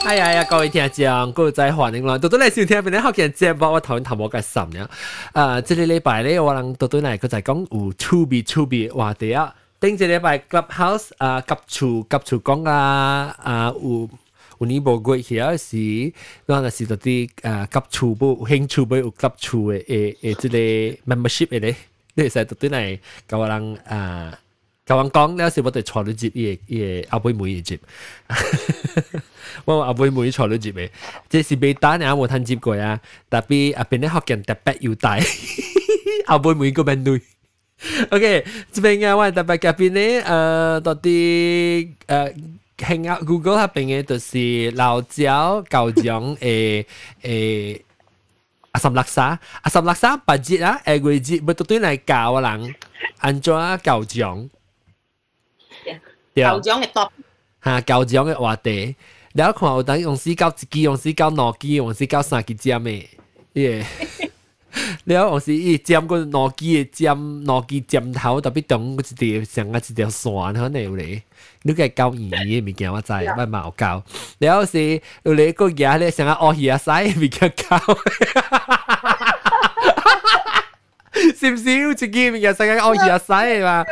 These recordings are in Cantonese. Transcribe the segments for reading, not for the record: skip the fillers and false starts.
哎呀，各位聽眾，各位在歡迎啦！到底嚟收聽邊啲學嘅節目？我頭先頭冇介紹呢。這個禮拜咧，我諗到底嚟佢就係講有 to be 話題啊。頂這禮拜 Clubhouse 急處講有呢部過去啊時，嗰陣時到啲急處部興趣部有急處嘅這個 membership 嘅咧，你係到底嚟教我人教我講呢時我哋坐到接嘅阿妹妹嘅接。我阿妹妹坐到接嘅，這是未打你阿冇聽接過啊！特別邊啲學人特別要帶阿妹妹個邊對。OK， 這邊嘅我特別嘅邊咧，到底hang out Google 下邊嘅就是老椒舊獎阿什勒沙八節啊，月節要到底嚟教人安怎舊獎，舊獎嘅 top 嚇舊獎嘅話題。然後看有等用死膠一支，用死膠兩支，用死膠三支尖嘅，耶！然後用死伊尖個兩支嘅尖，兩支尖頭特別長嗰一條像一條線可能有咧，你個教語嘅物件我知，我冇教。然後是有咧個嘢咧像個學魚仔物件教，是唔是有一支物件像個學魚仔嘛？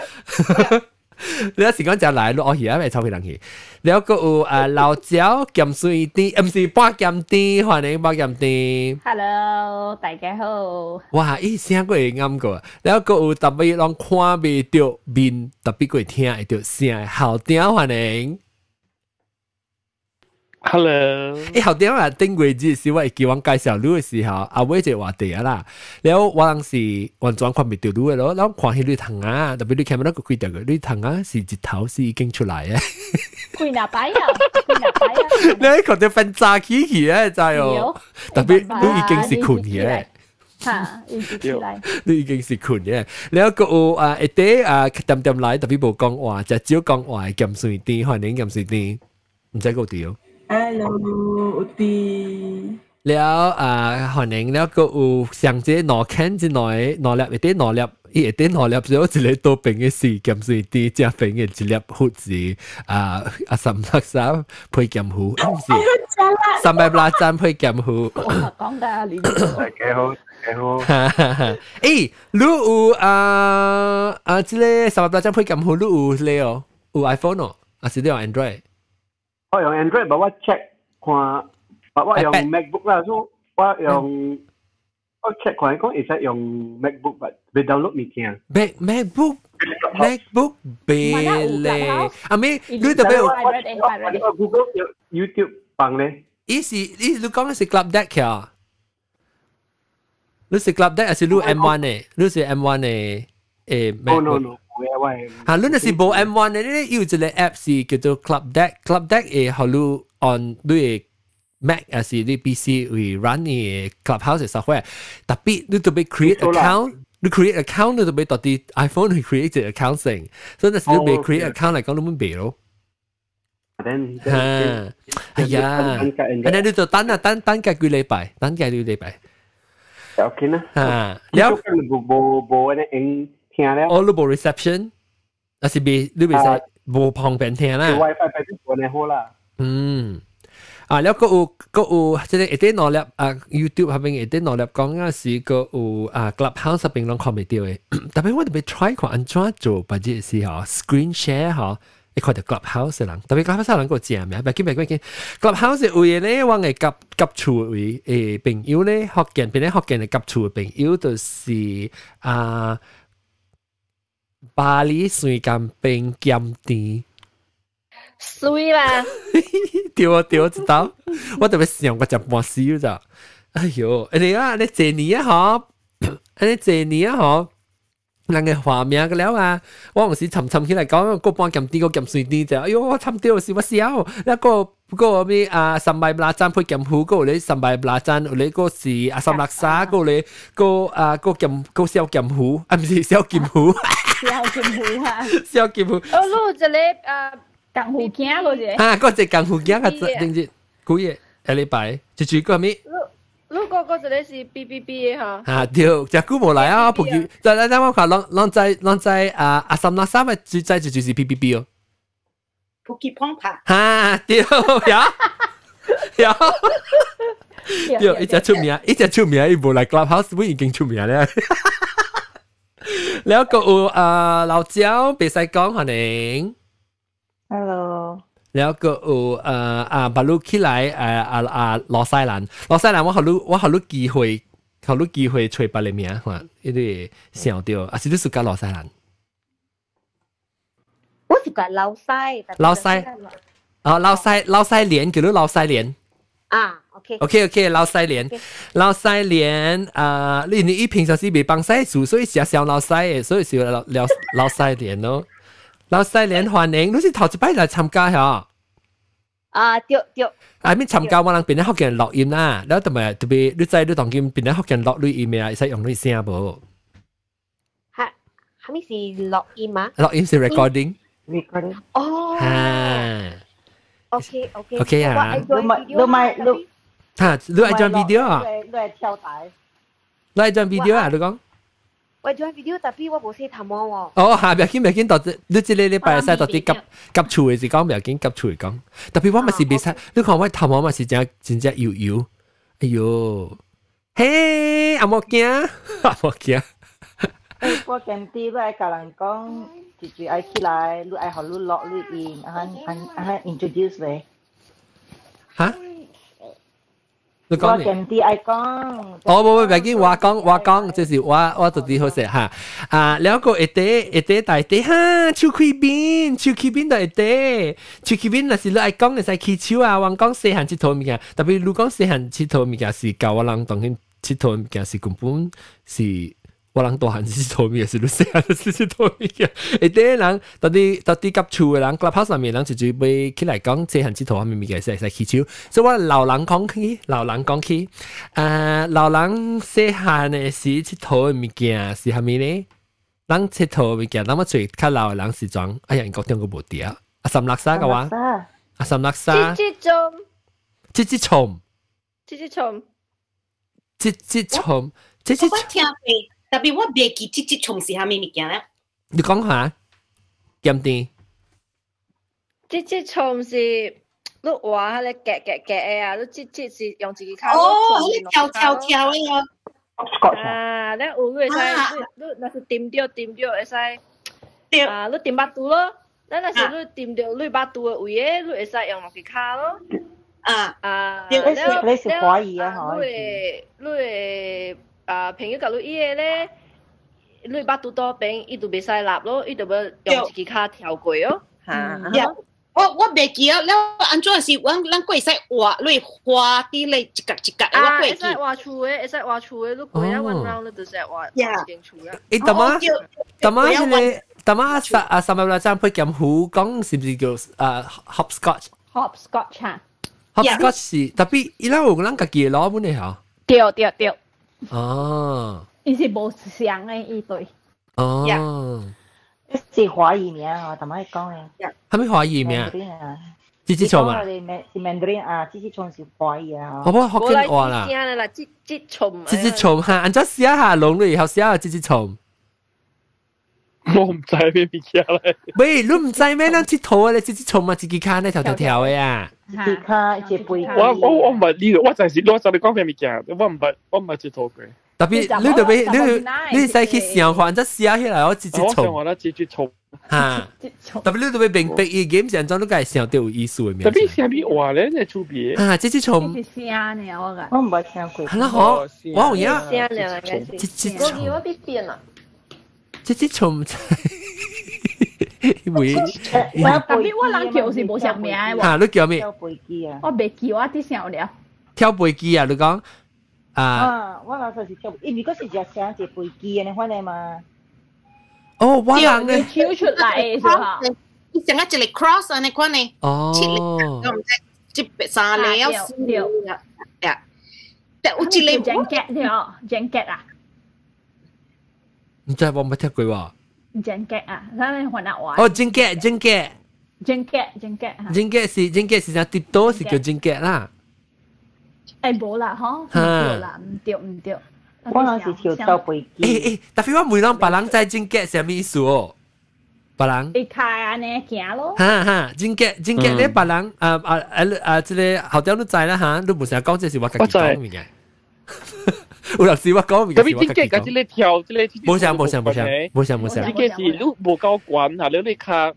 你有時講就嚟咯，我而家咪臭屁人去。你有個有老椒鹹水啲，唔是八鹹啲，歡迎八鹹啲。Hello， 大家好。哇，咦，聲個會啱個。你有個有特別讓看未到面，特別個聽會到聲，好聽歡迎。Hello， 好點啊！頂月節時我叫我介紹你嘅時候，阿妹就話題啊啦。然後我當時完全看唔到你嘅咯，然後看起你藤啊，特別你睇唔到個幾條嘅，你藤啊是日頭是已經出來嘅。幾廿擺啊！你喺嗰度瞓炸起嘅真係哦，特別你已經是困嘅。嚇，已經起來。你已經是困嘅。你有個一啲點點來，特別冇講話，就少講話鹹水啲，歡迎鹹水啲，唔使個調。Hello， Uti。了歡迎了個有上節攞 can 之內攞粒一啲攞粒，一啲攞粒咗一個多邊嘅事，鹹水啲加邊嘅一粒胡子什勒沙配鹹糊，唔是三百辣醬配鹹糊。講㗎，你幾好幾好。誒，你有即個三百辣醬配鹹糊，你有咧哦？有 iPhone 哦，還是你用 Android？我用 Android，但我 check 看，我用 MacBook 啦，所以我用我 check 看講，會使用 MacBook，未 download 物件。MacBook 別咧，阿妹，你特別我 Google YouTube 放咧。你講嘅是 Club Deck 啊？你是 Club Deck 還是你 M1 嘅？你是 M1 嘅？No。嚇，你那是冇 M1 嘅，你有一個 app 是叫做 Club Deck。Club Deck 係好你 on 你嘅 Mac 還是你 PC 會 run 嘅 Clubhouse 嘅 software。特別你特別 create account，你 create account 你特別到啲 iPhone 去 create 個 account 先，所以那時你未 create account 嚟講，你冇備咯。嚇，係呀，咁你就等幾個禮拜，等幾個禮拜。OK 啦。嚇，แล้ว冇我都冇 reception， 但是你未使冇旁邊聽啦。WiFi ไปที่ตัวในหัว啦。แล้วก็即係一啲內力YouTube 下邊一啲內力講嗰時個有Clubhouse 入邊攏看唔到嘅，特別我特別 try 看安怎做，或者是screen share 你看到 Clubhouse 嘅人，特別 Clubhouse 人個正咩？唔係 Clubhouse 嘅位咧，我係夾厝嘅位朋友咧，學見邊啲學見係夾厝嘅朋友，就是巴黎水甘冰鹹甜，水啦！對，知道。我特別想我就半死咋。哎呦，你這年啊嗬，人嘅畫面嘅了啊！我有時沉起來講，個半鹹甜，個鹹水甜就，哎呦，我沉掉是我笑。一個咩三百辣醬配鹹糊，個你三百辣醬，你個是三辣沙，個你個小鹹糊，唔是小鹹糊。小劍湖啊！小劍湖。錄一個江湖鏡嗰隻。嗰隻江湖鏡係定住古嘢，一禮拜就住個咩？錄嗰隻咧是 BBB 嘅嚇。對，隻股冇嚟啊！仆住，就等我看，啷在三辣沙咪最在就是 BBB 哦。Puki Pong Pa。對呀。對，一隻出名，伊無嚟 Clubhouse，本已經出名咧。แล้วก็老焦別使講可能 Hello แล้วก็บาลู起來羅西蘭我好多機會吹白你名嚇，一啲想到啊，是都是講羅西蘭。我是講老西蓮叫做老西蓮啊。OK， 老西蓮，你平常時未幫西做，所以成日想老西嘅，所以是老西蓮咯。老西蓮歡迎，你是頭一擺來參加嚇？啊，對。I mean 參加我能變得學人錄音啦，แล้ว特別你知你當今變得學人錄錄音咩啊？使用你聲無？係咪是錄音啊？錄音是 recording。哦。OK 啊。你嚇，你愛做 video 啊？你係跳台。你愛做 video 啊？你講？我做 video，但係我冇識談喎。哦，係唔要緊，到你這禮拜使到啲急處嘅時講，唔要緊急處嚟講。特別我咪是未使，你看我談我咪是真搖，哎呦，嘿，阿莫驚。我見啲你係教人講，住愛起來，你愛學你落你音，係 introduce 你。嚇？我見啲愛講。唔緊，我講，就是我到底好食嚇。แล้วก็大地哈，手開邊就手開邊，那是你愛講嘅使起手啊，我講細漢佚佗物件，特別你講細漢佚佗物件是教我人當然佚佗物件是根本是。我人大漢佚佗物件是你細漢佚佗物件，人到底急厝嘅人 ，Clubhouse 上面人就要起來講細漢佚佗物件使起手，所以我老人講起，老人細漢嘅時佚佗嘅物件是蝦米呢？人佚佗物件，咱最較老嘅人是裝，哎呀，國中個無掉，三六沙嘅話，三六沙，節蟲，我聽過，特別我未記節蟲是蝦米物件咧？你講下，鹹甜。節蟲是你話你夾嘅啊，你節是用自己卡。哦，你跳嘅個。啊，你有你會使，你那是掂掉會使。啊，你掂巴肚咯，咱那是你掂掉你巴肚嘅位嘅，你會使用自己卡咯。你是華語啊？你朋友教你嘢咧，你巴肚多邊，伊就袂使立咯，伊就要用自己卡跳過哦。我未記啊，แล้ว安怎是咱過會使畫，你畫啲你一格，我過記。會使畫厝嘅，你過一 one round 你就使畫間厝啦。大媽三日來爭配劍虎，講是唔是叫hopscotch 嚇 ？hopscotch 是特別，伊拉有人家己攞本嚟嚇。對。哦。伊是無相嘅伊對。哦。是華語名啊，同埋講嘅。係咪華語名？節蟲啊？是 Mandarin 啊，節蟲是華語啊。我學緊話啦。節蟲嚇，按照寫下龍類後寫下節蟲。我唔知咩物件咧。喂，你唔知咩？咱佚佗啊，你節蟲嘛，自己卡咧條嘅啊。自己卡一隻背。我唔係呢個，我就係你講咩物件，我唔係佚佗嘅。特別你使去想看，則寫起來我節蟲。我覺得節蟲。嚇。特別你特別明白伊game上裝都係想到有意思嘅名。特別係咪話咧？你出別。啊，節蟲。是聲呢，我唔係聽過。係啦，好，我好呀。聲呢，應該是。節蟲。我邊變啦？節蟲。會。特別我人叫是冇上名嘅喎。嚇，你叫咩？跳飛機啊！我未叫我啲聲了。跳飛機啊！你講。我那時候是跳，因為嗰時就想隻飛機嘅，你看你嘛？哦，我人咧跳出嚟是吧？你成日一嚟 cross 啊，你看你。哦。咁即三了四了，呀！但有一嚟 jacket 啊？唔知我冇聽過喎。jacket 啊，咱嚟換下話。哦 ，jacket 是啥跌多是叫 jacket 啦。冇啦，嗬，唔對。我嗰時跳到飛機。特別我每人別人知 jacket 係咩意思哦？别人你开安尼行咯。哈，真嘅咧，别人即个后条都知啦吓，你无成日讲这是我家己讲嘅。有陣時我講唔係我家己講。即係跳，即係冇想。呢件事你冇夠慣嚇，你卡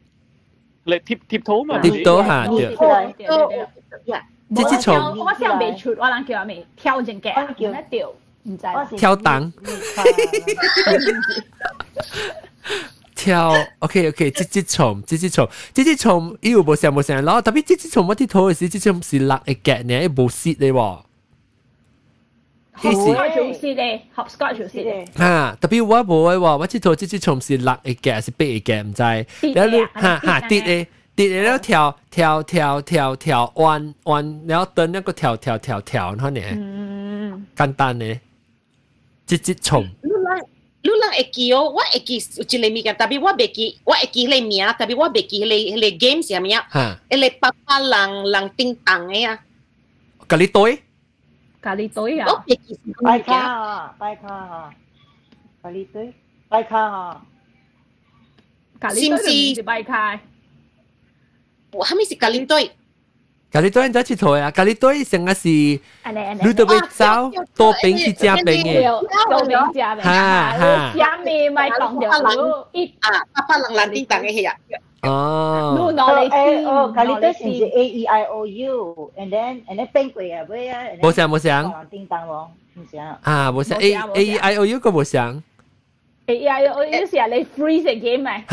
你貼土嘛？貼土嚇，對。即我想未出，我人叫阿咪跳正嘅，叫一條唔知。跳檔。跳 OK， 即蟲，伊有無想咯，特別即蟲我啲土嘅時，即蟲是落嘅夾呢，冇蝕你喎。Hopscotch 做事咧，Hopscotch 做事咧。特別我冇嘅喎，我即圖即蟲是落嘅夾，是白嘅夾，唔知。然後你跌咧，然後跳，彎，然後等一個跳，然後呢，簡單呢，即蟲。你會記哦，我會記有一個物件，特別我袂記，我會記你名，特別我袂記你 game 是咩啊？你爸爸人叮當嘅啊？咖喱堆啊？我袂記拜卡咖喱堆，拜卡啊！咖喱堆是拜卡。我係咪是咖喱堆？咖喱堆就係頭啊！咖喱堆成個是，你特別走多餅是正餅嘅，多餅正餅，正麵咪當掉咯，爸爸人叮當嘅係啊。哦，咖喱堆是 AEIOU，and then 冰櫃啊，咩啊？冇想，叮當喎，唔想。冇想 AEIOU 個冇想。AEIOU 是你 freeze 嘅 game 咪？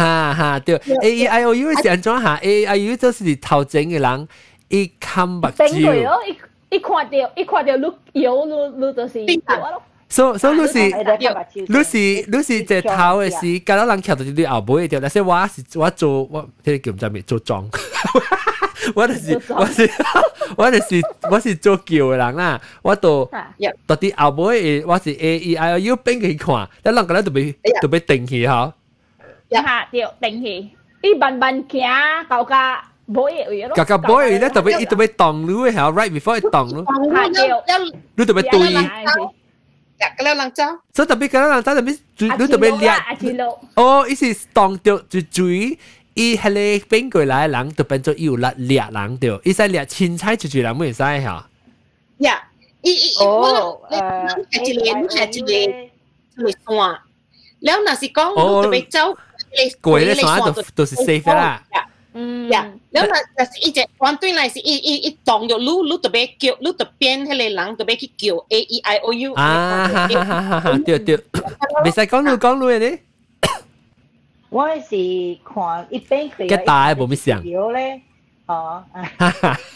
對 AEIOU 係安怎下 ？AEIOU 就是頭前嘅人。一看目睭，一看到你就是咯。所以你是隻頭嘅時，隔到人翹到你後背條，但係我做我呢個叫唔知咩做裝，我是做橋嘅人啦，我到啲後背我是 AEIOU 邊個看，但人個咧就俾定起嚇，對定起，一慢行到家。Kakak boy ni tapi itu be tong lu ha right before it tong lu. Lu tu be tui. Ya kalau lang chao. So tapi kalau lang chao tapi lu tu be lihat. Oh, isi tong tu cui i hele peng过来人就变做有力lihat人对，伊使lihat青菜就人没使哈。呀，我一年算，แล้วน่ะสิก้องลูกจะไปเจ้า過咧算都是 safe 啦。呀，แล้วน่ะสิอีเจวันตุ้ย嚟สิอีตองอยู่ลูกจะไปเกี่ยวลูกจะเปลี่ยนให้เลยหลังจะไปเกี่ยว AEIOU 對，未使講路嘅呢。我是看一邊佢嘅大冇咩想條咧，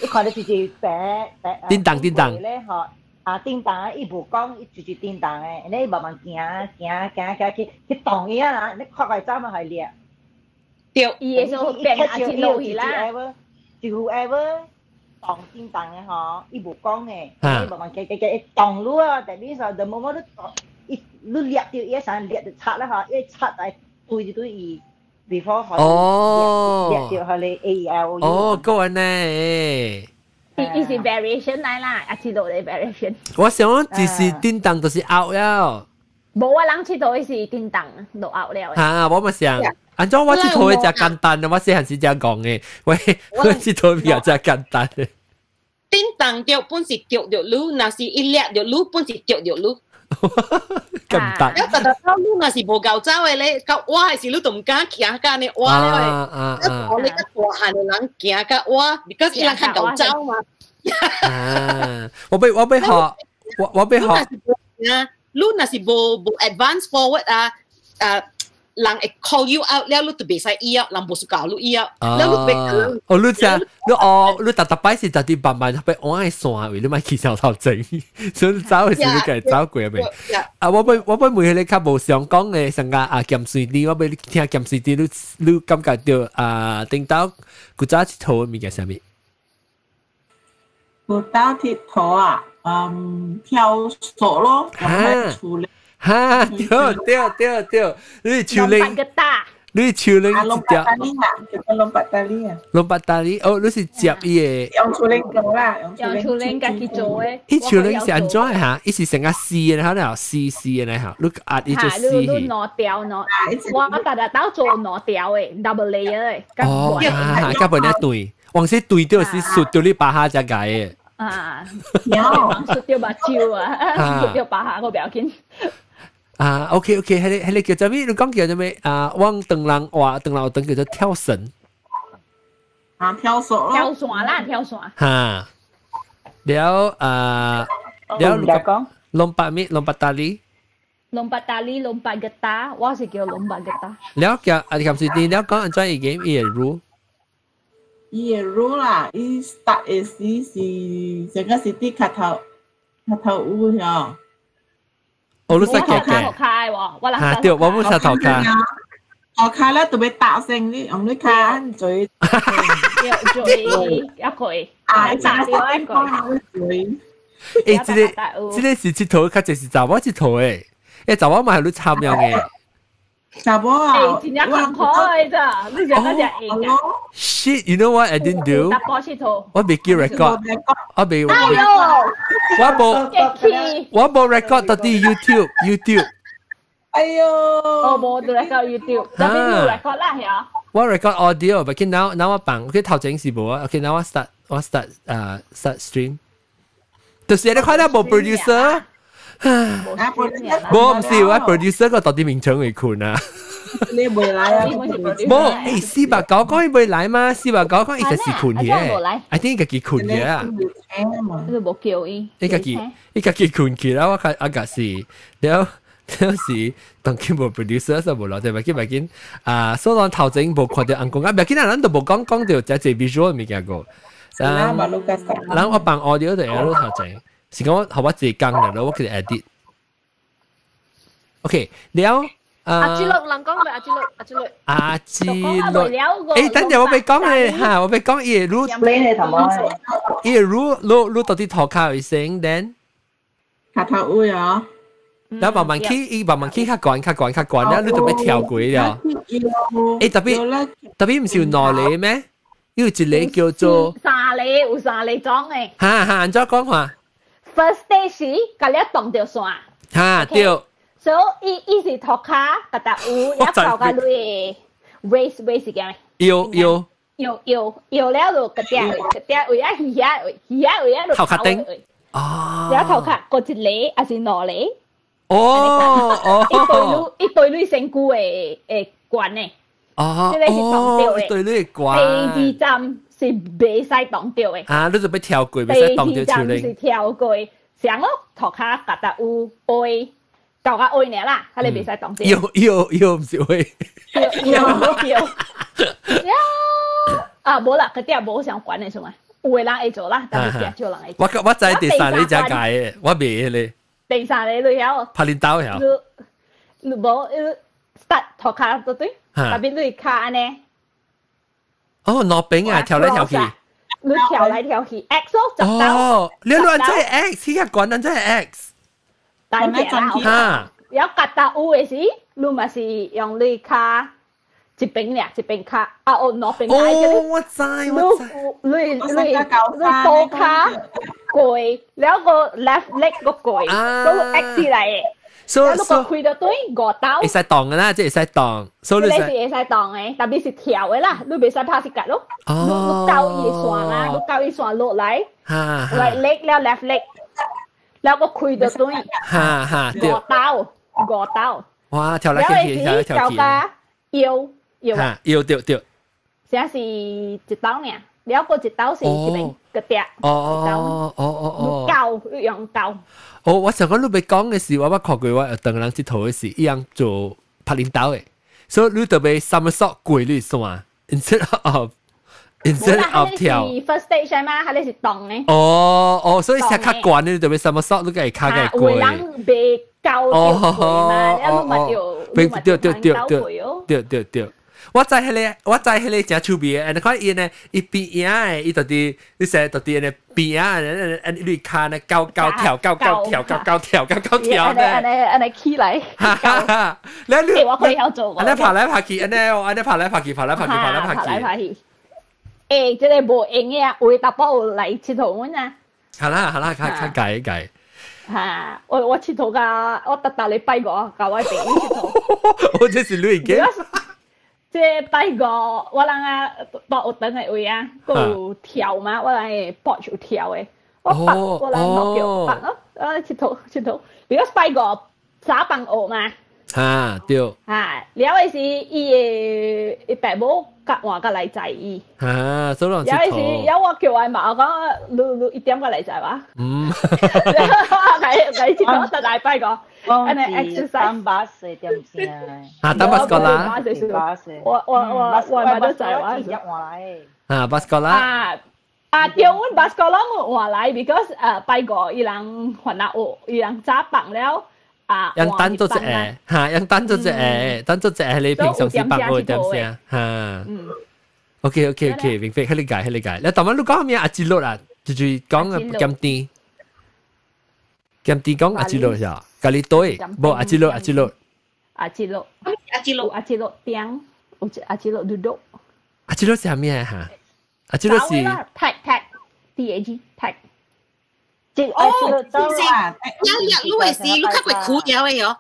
你看到住白叮當咧，叮當伊無講，伊住叮當嘅，你慢慢行去當伊啊，你跨過走咪係掠。對，伊嘅時候變下一路去啦。whoever 當叮當嘅嗬，伊無講嘅，你慢慢嘅當路啊，但係呢時候冇你掠到伊上掠就拆啦嗬，一拆係對伊 before 可以掠到佢哋 AEIOU。哦，個人呢？伊是 variation 嚟啦，一次到你 variation。我想只是叮當就是 out 了。冇啊，人知道伊是叮當都 out 了。我咪想。按照我知道嘅就簡單，我細漢時正講嘅，我知道比較就簡單嘅。叮當掉本是掉掉路，那是一掠掉路，本是掉掉路。咁大。一特走路那是無夠走嘅咧，夠我係是你都唔敢行㗎呢，我咧，我呢個大漢嘅人行㗎我，because 人看夠走嘛。我俾學。路那是無 advance forward 人會 call you out แล้ว你就袂使醫啊，人無需教你醫啊，แล้ว你你特擺是特啲慢慢俾我係線位，你咪企上頭整，所以走嘅時你計走過未？我俾每你較無想講嘅，成個鹹水啲，我俾你聽鹹水啲，你感覺到聽到古早鐵頭嘅物件係咩？古早鐵頭啊，跳索咯，出嚟。對，你係唱你你超人啊，lompat tali lah. Kita lompat tali lah. lompat tali，哦，你是接伊嘅。用手拎做啦，用手拎家己做嘅。伊超人是安怎嘅嚇？伊是成個絲嘅，嚇，然後絲嘅咧嚇，你壓伊做絲你攞掉，我大家都做攞掉嘅 double layer 嘅。哦，嚇，加本一對，往時對掉是สุด掉你把下只解嘅。啊，สุด掉把蕉啊，สุด掉把下個表情。啊 ，OK， 係你叫做咩？你講叫做咩？啊，往燈籠話燈籠燈叫做跳繩。啊，跳繩。跳繩啦，跳繩。嚇，了lompat 咩？lompat tali。lompat tali，lompat getah，我是叫 lompat getah。了叫你咁先，你了講安怎個 game 伊個 rule？伊個 rule 啦，伊 start 嘅時是成個是啲腳頭舞呀。我都識嘅，嚇對，我冇識頭卡。頭卡咧特別大聲啲，用啲卡嘴，嘴一句，啊，打掉一句。誒，這個是佚佗，較濟是查某佚佗誒，誒查某嘛係你參樣嘅。查某啊，真係咁可愛咋？你就嗰隻型啊 ！Shit, you know what I didn't do？ 我未記 record， 我未。我冇 record 到啲 YouTube。哎呦！我冇 record YouTube，但係你 record 啦係啊。我 record audio，but now 我放，佢頭前是冇啊。OK， now 我 start stream。就是你看到冇 producer。冇唔是我 producer 個到底名稱會困啊！你未來啊？冇誒，489講伊未來嘛？489講伊就是困嘅，I think 家己困嘅啊！你冇叫伊，你家己困嘅啦，我家是了是當佢冇 producer 就冇落地，咪見啊！所以頭前冇看到人講啊，咪見人都冇講到只 visual 物件個，然後我放 audio 就係咯頭前。是講我自己講嘅咯，我佢 edit。OK， 了阿志樂，人講咪阿志樂。誒，等陣我未講嘅嚇，我未講伊個 rule， 伊個 rule 到底頭卡會升 then 腳頭會啊。然後慢慢起較懸，然後你就要跳過了。誒，特別唔是有兩個咩？有一個叫做有三個裝嘅。嚇，安怎講話？ First stage 甲你動條線，嚇對，所以伊是托卡，甲搭有一搞甲你 race 嘅，搖了就個啲位啊魚啊頭殼頂，哦，有頭殼個一粒還是兩粒？一對女成股嘅管嘅，哦，一對女管。第二站。是袂使動掉嘅。啊，你就要跳過，袂使動掉出嚟。是跳過，上咯頭殼夾得有背，搞個背呢啦，佢哋袂使動掉。要唔是會？要。啊，冇啦，佢啲係冇相關嘅，係咪？有嘅人會做啦，但係少人會做。我知第三你只解嘅，我未咧。第三你都有。拍練刀有。你冇start頭殼對對，特別你卡呢？哦，攞餅啊，跳來跳去。你跳來跳去 ，X 咯，就到。哦，你亂真係 X，依家講緊真係 X。但係啦，有夾到有嘅時，你咪是用你卡一邊咧，一邊卡啊，我攞邊卡嘅。哦，我知。你多卡過，แล้ว個 left leg 個過，都 X 嚟嘅。所以如果開到對5刀，會使動嘅啦，即係會使動。所以你是會使動嘅，特別是跳嘅啦，你袂使拍死格咯。你交伊線啦，你交伊線落嚟，right leg แล้ว left leg，แล้วก็開到對5刀。哇，跳來跳去，跳來跳去。搖。現是一刀呢，แล้ว個一刀是一邊個碟。哦。用刀。哦，我想講你未講嘅時，我看過我當人佚佗嘅時，一樣做拍領導嘅，所以你特別 somersault 過你線 instead of 跳。係 first stage 嘛，係你是動嘅。哦，所以成較懸你特別 somersault，你個係卡嘅過。會人被教掉過嘛，你咪掉。對。我知迄个真趣味誒，你看伊呢，伊邊影誒，伊到底你成到底呢邊啊，你卡呢高跳呢，安尼起來，你我可以有做，安尼爬來爬去，安尼爬來爬去，誒，即係無用嘅，會搭波嚟佚佗阮啊！好啦，較解。嚇！我佚佗㗎，我特禮拜五教我朋友佚佗。我這是女嘅。即係拜五，我人啊，到學堂嘅位啊，嗰有跳嘛，我人係搏住跳嘅。我人落腳白咯，佚佗。because 拜五早放學嘛。嚇對。嚇，了嘅是伊爸母甲換個嚟載伊。嚇，所以有時有我叫外媽講，你1點個嚟載哇？係佚佗特大拜五。安尼 exercise 3 點先啊，打 bus 過啦。我咪都在話入話嚟。啊 bus 過啦。對，阮 bus 過啦，我話嚟 because 拜五伊人還那學，伊人早放了人單做隻嚇，人單做隻單做隻係你平常時放學點先嚇。OK，明白，喺理解。你當晚你講咩阿志樂啊？就講減啲講阿志樂係啊。咖喱堆，不阿基洛，點，阿基洛duduk。阿基洛係咩嚇？阿基洛是 tag，即阿基洛都啊，你係是，你較會苦掉嘅哟。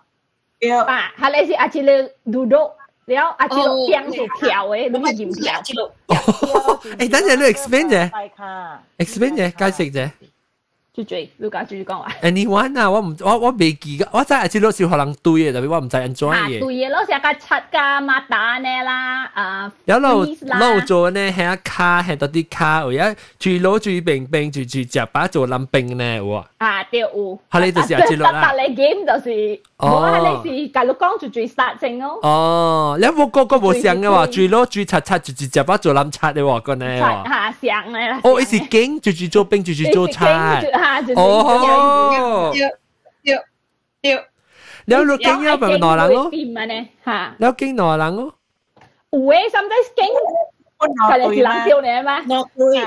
係你是阿基洛 duduk，然後阿基洛點是跳嘅，你咪唔跳。誒，等陣你 explain 啫 ，explain 啫，解釋啫。最，你講話。anyone 啊，我未記噶，我真係知道小學人對嘅，特別我唔知 enjoy 嘅。對嘅，攞成個七噶馬達呢啦，有路做呢，係一卡係到啲卡，而家住攞住冰住隻把做冧冰呢喎。對有。係你就是阿知道啦。但係 game 就是，我係你是假如講就最殺正咯。哦，你有冇個冇上嘅話，住攞住擦住隻把做冧擦嘅喎，個呢喎。上嘅啦。哦，一時經住做冰住做擦。哦，對，你有經驗咪內人咯？你有經內人咯？有誒，甚至經，佢哋是人跳嚟嘛？我會，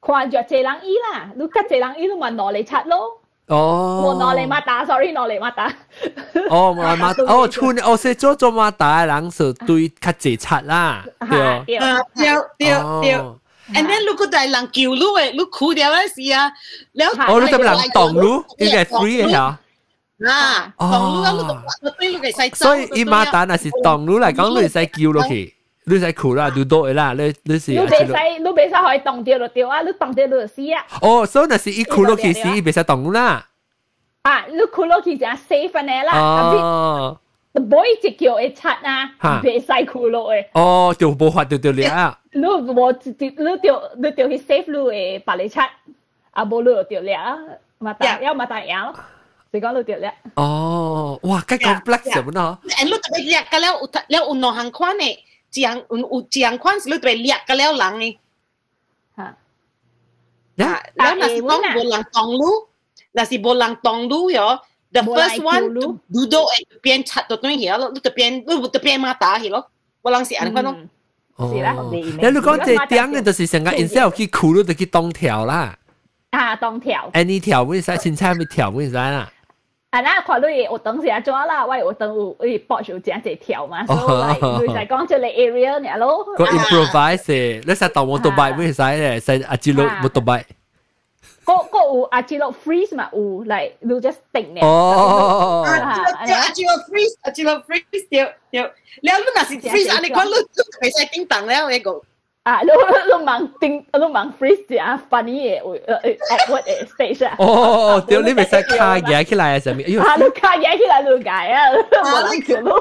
看着這人伊啦，你吉這人伊都問攞嚟擦咯。哦，我攞嚟馬打 ，sorry， 攞嚟馬打。哦，哦，村我識做馬打嘅人就對較濟擦啦，對。And then 如果大人叫你誒，你哭掉嗰時啊，แล้ว你就人當你，應該 free 嘅嚇。當你你對你嘅細。所以伊馬蛋係當你嚟講，你使叫落去，你使哭啦，你多嘅啦，你是。你別使可以當掉就掉啊，你當掉就死啊。哦，所以那是伊哭落去時，伊別使當你啦。你哭落去就 safe 嘅啦。哦。唔可以直叫會擦啊，別使哭落嘅。哦，就冇法就了啊。你掉去 safe 你會把你擦，冇你就掉了，馬大贏咯，你講你掉了。哦，哇，咁complex 咁咯。你特別叻嘅了有兩行款嘅，有一行款是你特別叻嘅了人嘅。แล้ว那是講冇人當路，那是冇人當路喲。The first one duduk 邊擦到對嘢咯，你特別馬打係咯，我諗是安咁咯。哦，你講這點嘅就是成個 insel 去哭咯，就去當跳啦。當跳。你跳唔使，凊彩咪跳唔使啦。那看你有當時做啦，我有當有博少正隻跳嘛，所以就係講這個 area 呢咯。個 improvise，你實當 motorbike 唔使咧，使阿志路 motorbike。個有阿志樂 freeze 嘛，有嚟你 just 定嘅。哦，阿志樂 freeze 掉，你那是 freeze，你講你係使叮當咧，我個。你忙 freeze 啊 ，funny 嘅awkward 嘅 stage 啊。哦，對，你咪使卡嘢起來啊，上面。你卡嘢起來就解啊，冇人條路。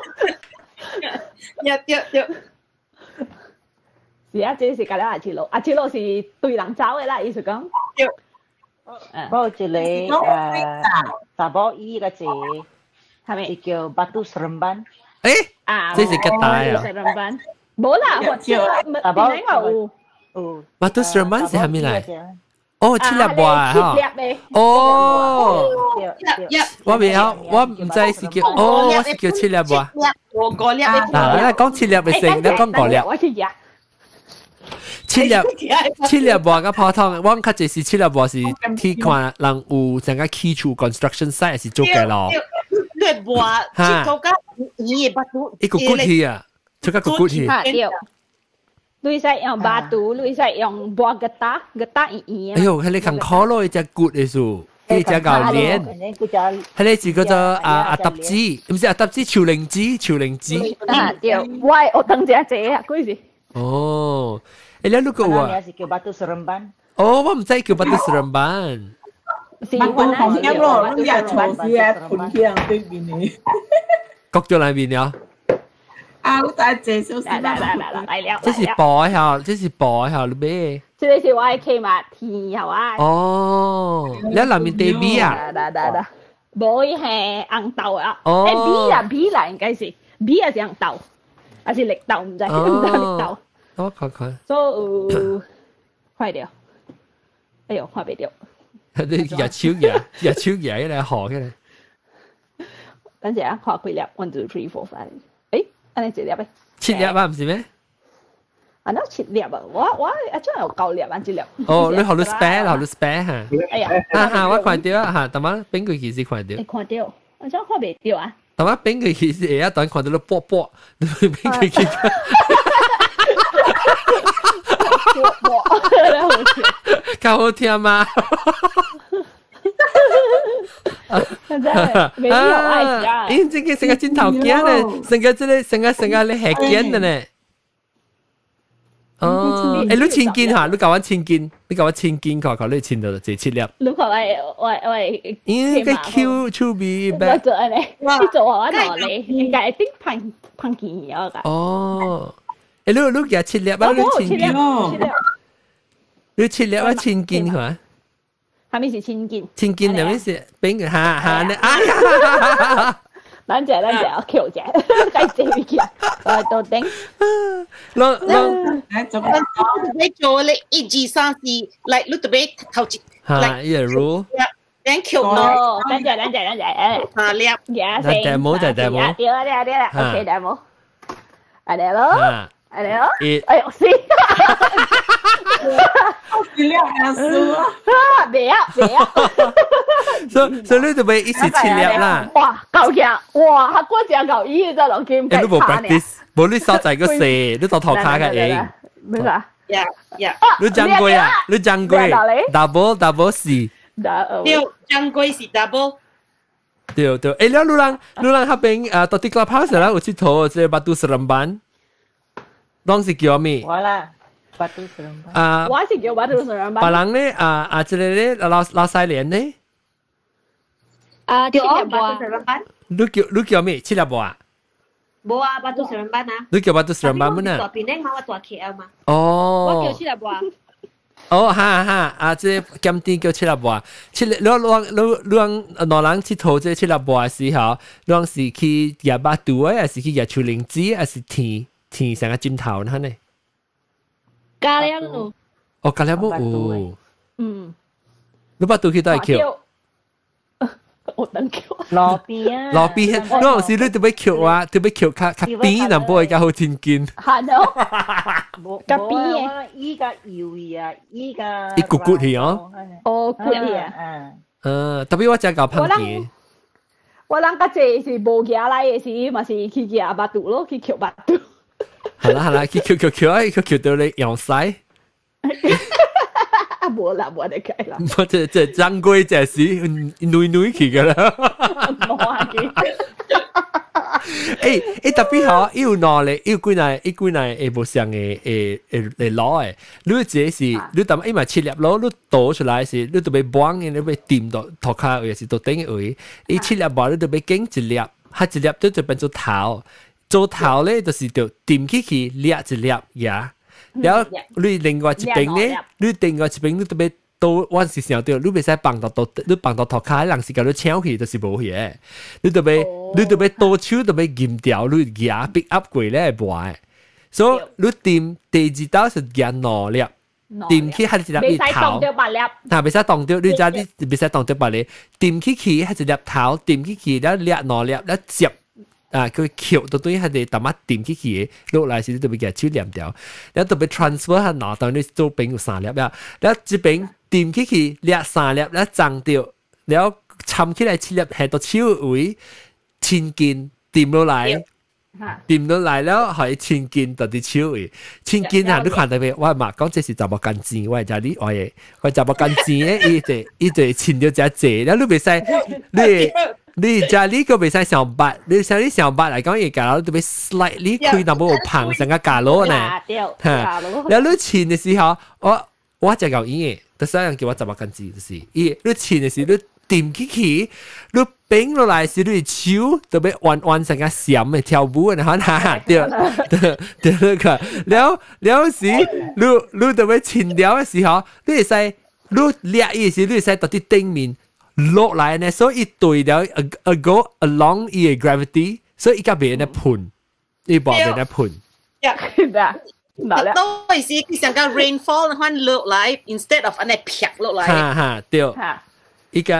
是啊，這是隔了阿志樂，阿志樂是對人走嘅啦，意思講。嗰個查某姨個字係咪叫Batu Seremban？這是個大啊。冇啦，我知啦，邊個有？Batu Seremban 是係咩嚟？哦，七粒波啊，哈，哦，我未晓，我唔知是叫，哦，我是叫七粒波，我5粒，嗱，講七粒嘅成，你講5粒。我去呀。七粒波嘅普通，我較濟是七粒波是去看人有成個起厝 construction site 是做嘅咯。你波切到個伊嘅巴肚，一個骨氣啊，做個骨氣。你使用巴肚，你使用波嘅打圓。哎呦，佢哋看烤咯，一隻骨嘅數，一隻教練，佢哋是嗰個阿搭子，唔是阿搭子，潮靈子。啊，對，喂，我等陣姐啊，嗰時。哦，你呢個啊？是叫batu seremban。哦，我唔知叫batu seremban。batu紅香咯，你日從事啊，盤香對面你。割咗兩邊了。啊，我大姐小心來了。這是薄效了咩？這個是我嘅企嘛天后啊。哦，你喺南面地 B 啊？冇係紅豆啊。哦。B 啦，應該是 B 係紅豆，還是綠豆唔知綠豆。我看。所快點，哎呦，看唔到。你日超嘢，一嚟學嘅。等陣啊，看幾粒 ，1 2 3 4 5。誒，安尼幾粒咧？7粒啊，唔是咩？啊，那7粒啊，我真係有9粒啊，1粒。哦，你學到 spare 嚇。哎呀，我看到啊嚇，但係邊個其實看到？你看到，我真看唔到啊。但係邊個其實係一段看到你波，你邊個其實？夠好聽嗎？真係沒有愛呀！咦，這個成個鏡頭鏡咧，成個你係鏡的呢？哦，誒，你千斤嚇，你教我千斤，看你千到就7粒。你看我，咦，個 Q 出比我做安尼，你做我攞你，應該一定碰見嘢㗎。哦，誒，你嘅7粒啊，你千斤，你7粒啊，千斤係嘛？下面是千斤，下面是邊個？下呢？哎呀！等陣，我翹隻，計四件，到頂。你做你1 2 3 4，嚟你特別頭前，嚟一 rule。等翹咯，等陣，下粒，demo，掉啦，OK demo，係嚟咯。哎呦，死！質量係輸啊！別啊！所以你就咪一時7粒啦。哇，夠勁！哇，嗰隻夠醫就落劍計差呢。冇你手仔個蛇，你做頭卡嘅嘢。咩啊？你掌櫃啊？你掌櫃 double 4。對，掌櫃是 double。對，誒，你兩下邊到啲 clubhouse 啦，有去投即係batu seremban。當時叫咩？我啦，batu seremban。我是叫batu seremban。別人咧即係咧老細連咧。叫我batu seremban。你叫咩？7粒啊？冇啊，batu seremban啊。你叫batu seremban咩啊？左邊咧，我左 KL 嘛。哦。我叫7粒啊。哦，哈，即係今天叫7粒啊！7粒，你兩人去投這7粒啊時候，你是去入巴肚啊，還是去入樹林子，還是天成個尖頭呢？咖喱咯。哦，咖喱冇。嗯。你巴肚去都係橋。我等橋。羅邊啊。羅邊，嗰陣時你特別橋啊，特別橋較邊，能幫佢較好天見。係咯。個邊嘅，依家搖啊，依家。一骨骨去哦。哦，骨啊。特別我真係搞烹嘅。我諗嗰隻是無夾來嘅時，咪是去夾巴肚咯，去橋巴肚。係啦，去橋到你陽西。冇啦，冇得計啦。即掌櫃就係女去㗎啦。冇啊嘅。特別好，有攞咧，有幾耐無上嘅攞誒，你自己是你當因為7粒攞，你倒出來是，你特別幫嘅，你別掂到頭殼或者是到頂嘅位，你7粒話你特別經1粒，下1粒都就變做頭，做頭咧就是就掂起掠1粒呀。然後你另外一邊咧，你特別多，我時時候對，你袂使綁到頭殼，人是教你搶去，就是無嘢。你特別多手特別嚴調，你夾 pick up 過咧係壞。所以你掂第2道是夾2粒，掂起係一粒葉頭，嗱，別使當掉，你知啲別使當掉白你，掂起起係一粒頭，掂起起แล้ว粒攞粒แล้ว接佢橋到對係你特乜掂起起落嚟時，特別嘅超黏掉，แล้ว特別 transfer 係攞到你做餅有三粒啊，แล้ว隻餅掂起起粒三粒แล้ว爭掉，แล้ว侵起嚟七粒係到超位千件掂落嚟。掂到嚟แล้ว係千件到啲超嘅，千件啊！你看到未？我係嘛講這是雜物根錢，我係就啲我雜物根錢咧，伊就錢咗只隻，แล้ว你未使你就呢個未使上八，你上八嚟講嘢價佬特別 slightly 佢那冇胖成個價佬呢，嚇！แล้ว你錢嘅時候，我就講嘢，第三樣叫我雜物根錢就是，你錢嘅時你。掂起起，你餅落嚟時，你手特別彎成個閃嘅跳舞嘅，可能對那個，了時，你特別前掉嘅時候，你係使你掠意時，你係使到啲頂面落嚟呢，所以一對了go along 伊嘅 gravity， 所以依家變咧盤，依部變咧盤。都係時佢成個 rainfall 可能落嚟 ，instead of 安尼劈落嚟。哈對。依家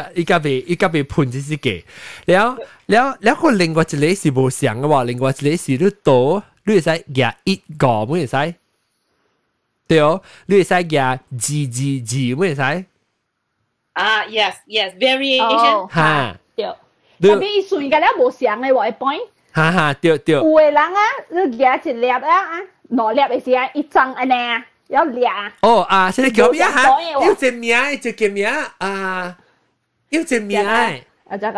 被判只是嘅，แล้ว個另外一個是無相嘅喎，另外一個是你倒，你會使夾一個，唔會使，對哦，你會使夾字，唔會使。Yes, variation。嚇，對。特別伊算個了無相嘅喎，point。哈，對。有個人啊，你夾一粒啊，兩粒嘅時候一張安尼啊，要粒啊。現在叫咩嚇？要隻名就叫咩啊？要隻名誒，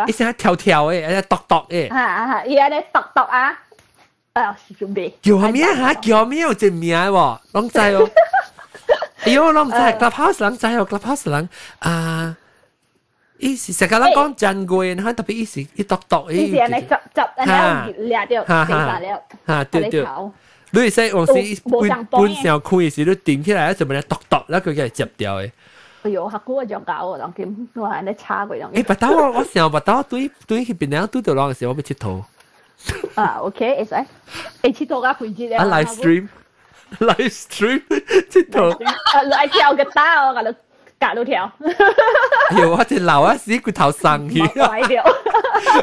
一聲跳誒，一篤誒，伊安尼篤啊，準備。叫咩嚇？叫咩有隻名喎？啷知哦？哎呦，啷唔知 ？Clubhouse 啷知哦 ？Clubhouse 啷伊是成個人講真貴，佢特別伊是一篤誒。伊是安尼執安尼掠掉，地下了。嚇，對。你會使往時本上開時，你點起來就咪篤，แล้ว佢嘅接掉誒。哎呦，學過就搞我，咁我係你差過樣。不打我想不打對去邊兩對到兩個時候，我要佚佗。OK，會使。佚佗啊，配置咧。live stream 佚佗。來跳個打，我甲你夾到跳。有我隻老啊，死骨頭生去。歪掉。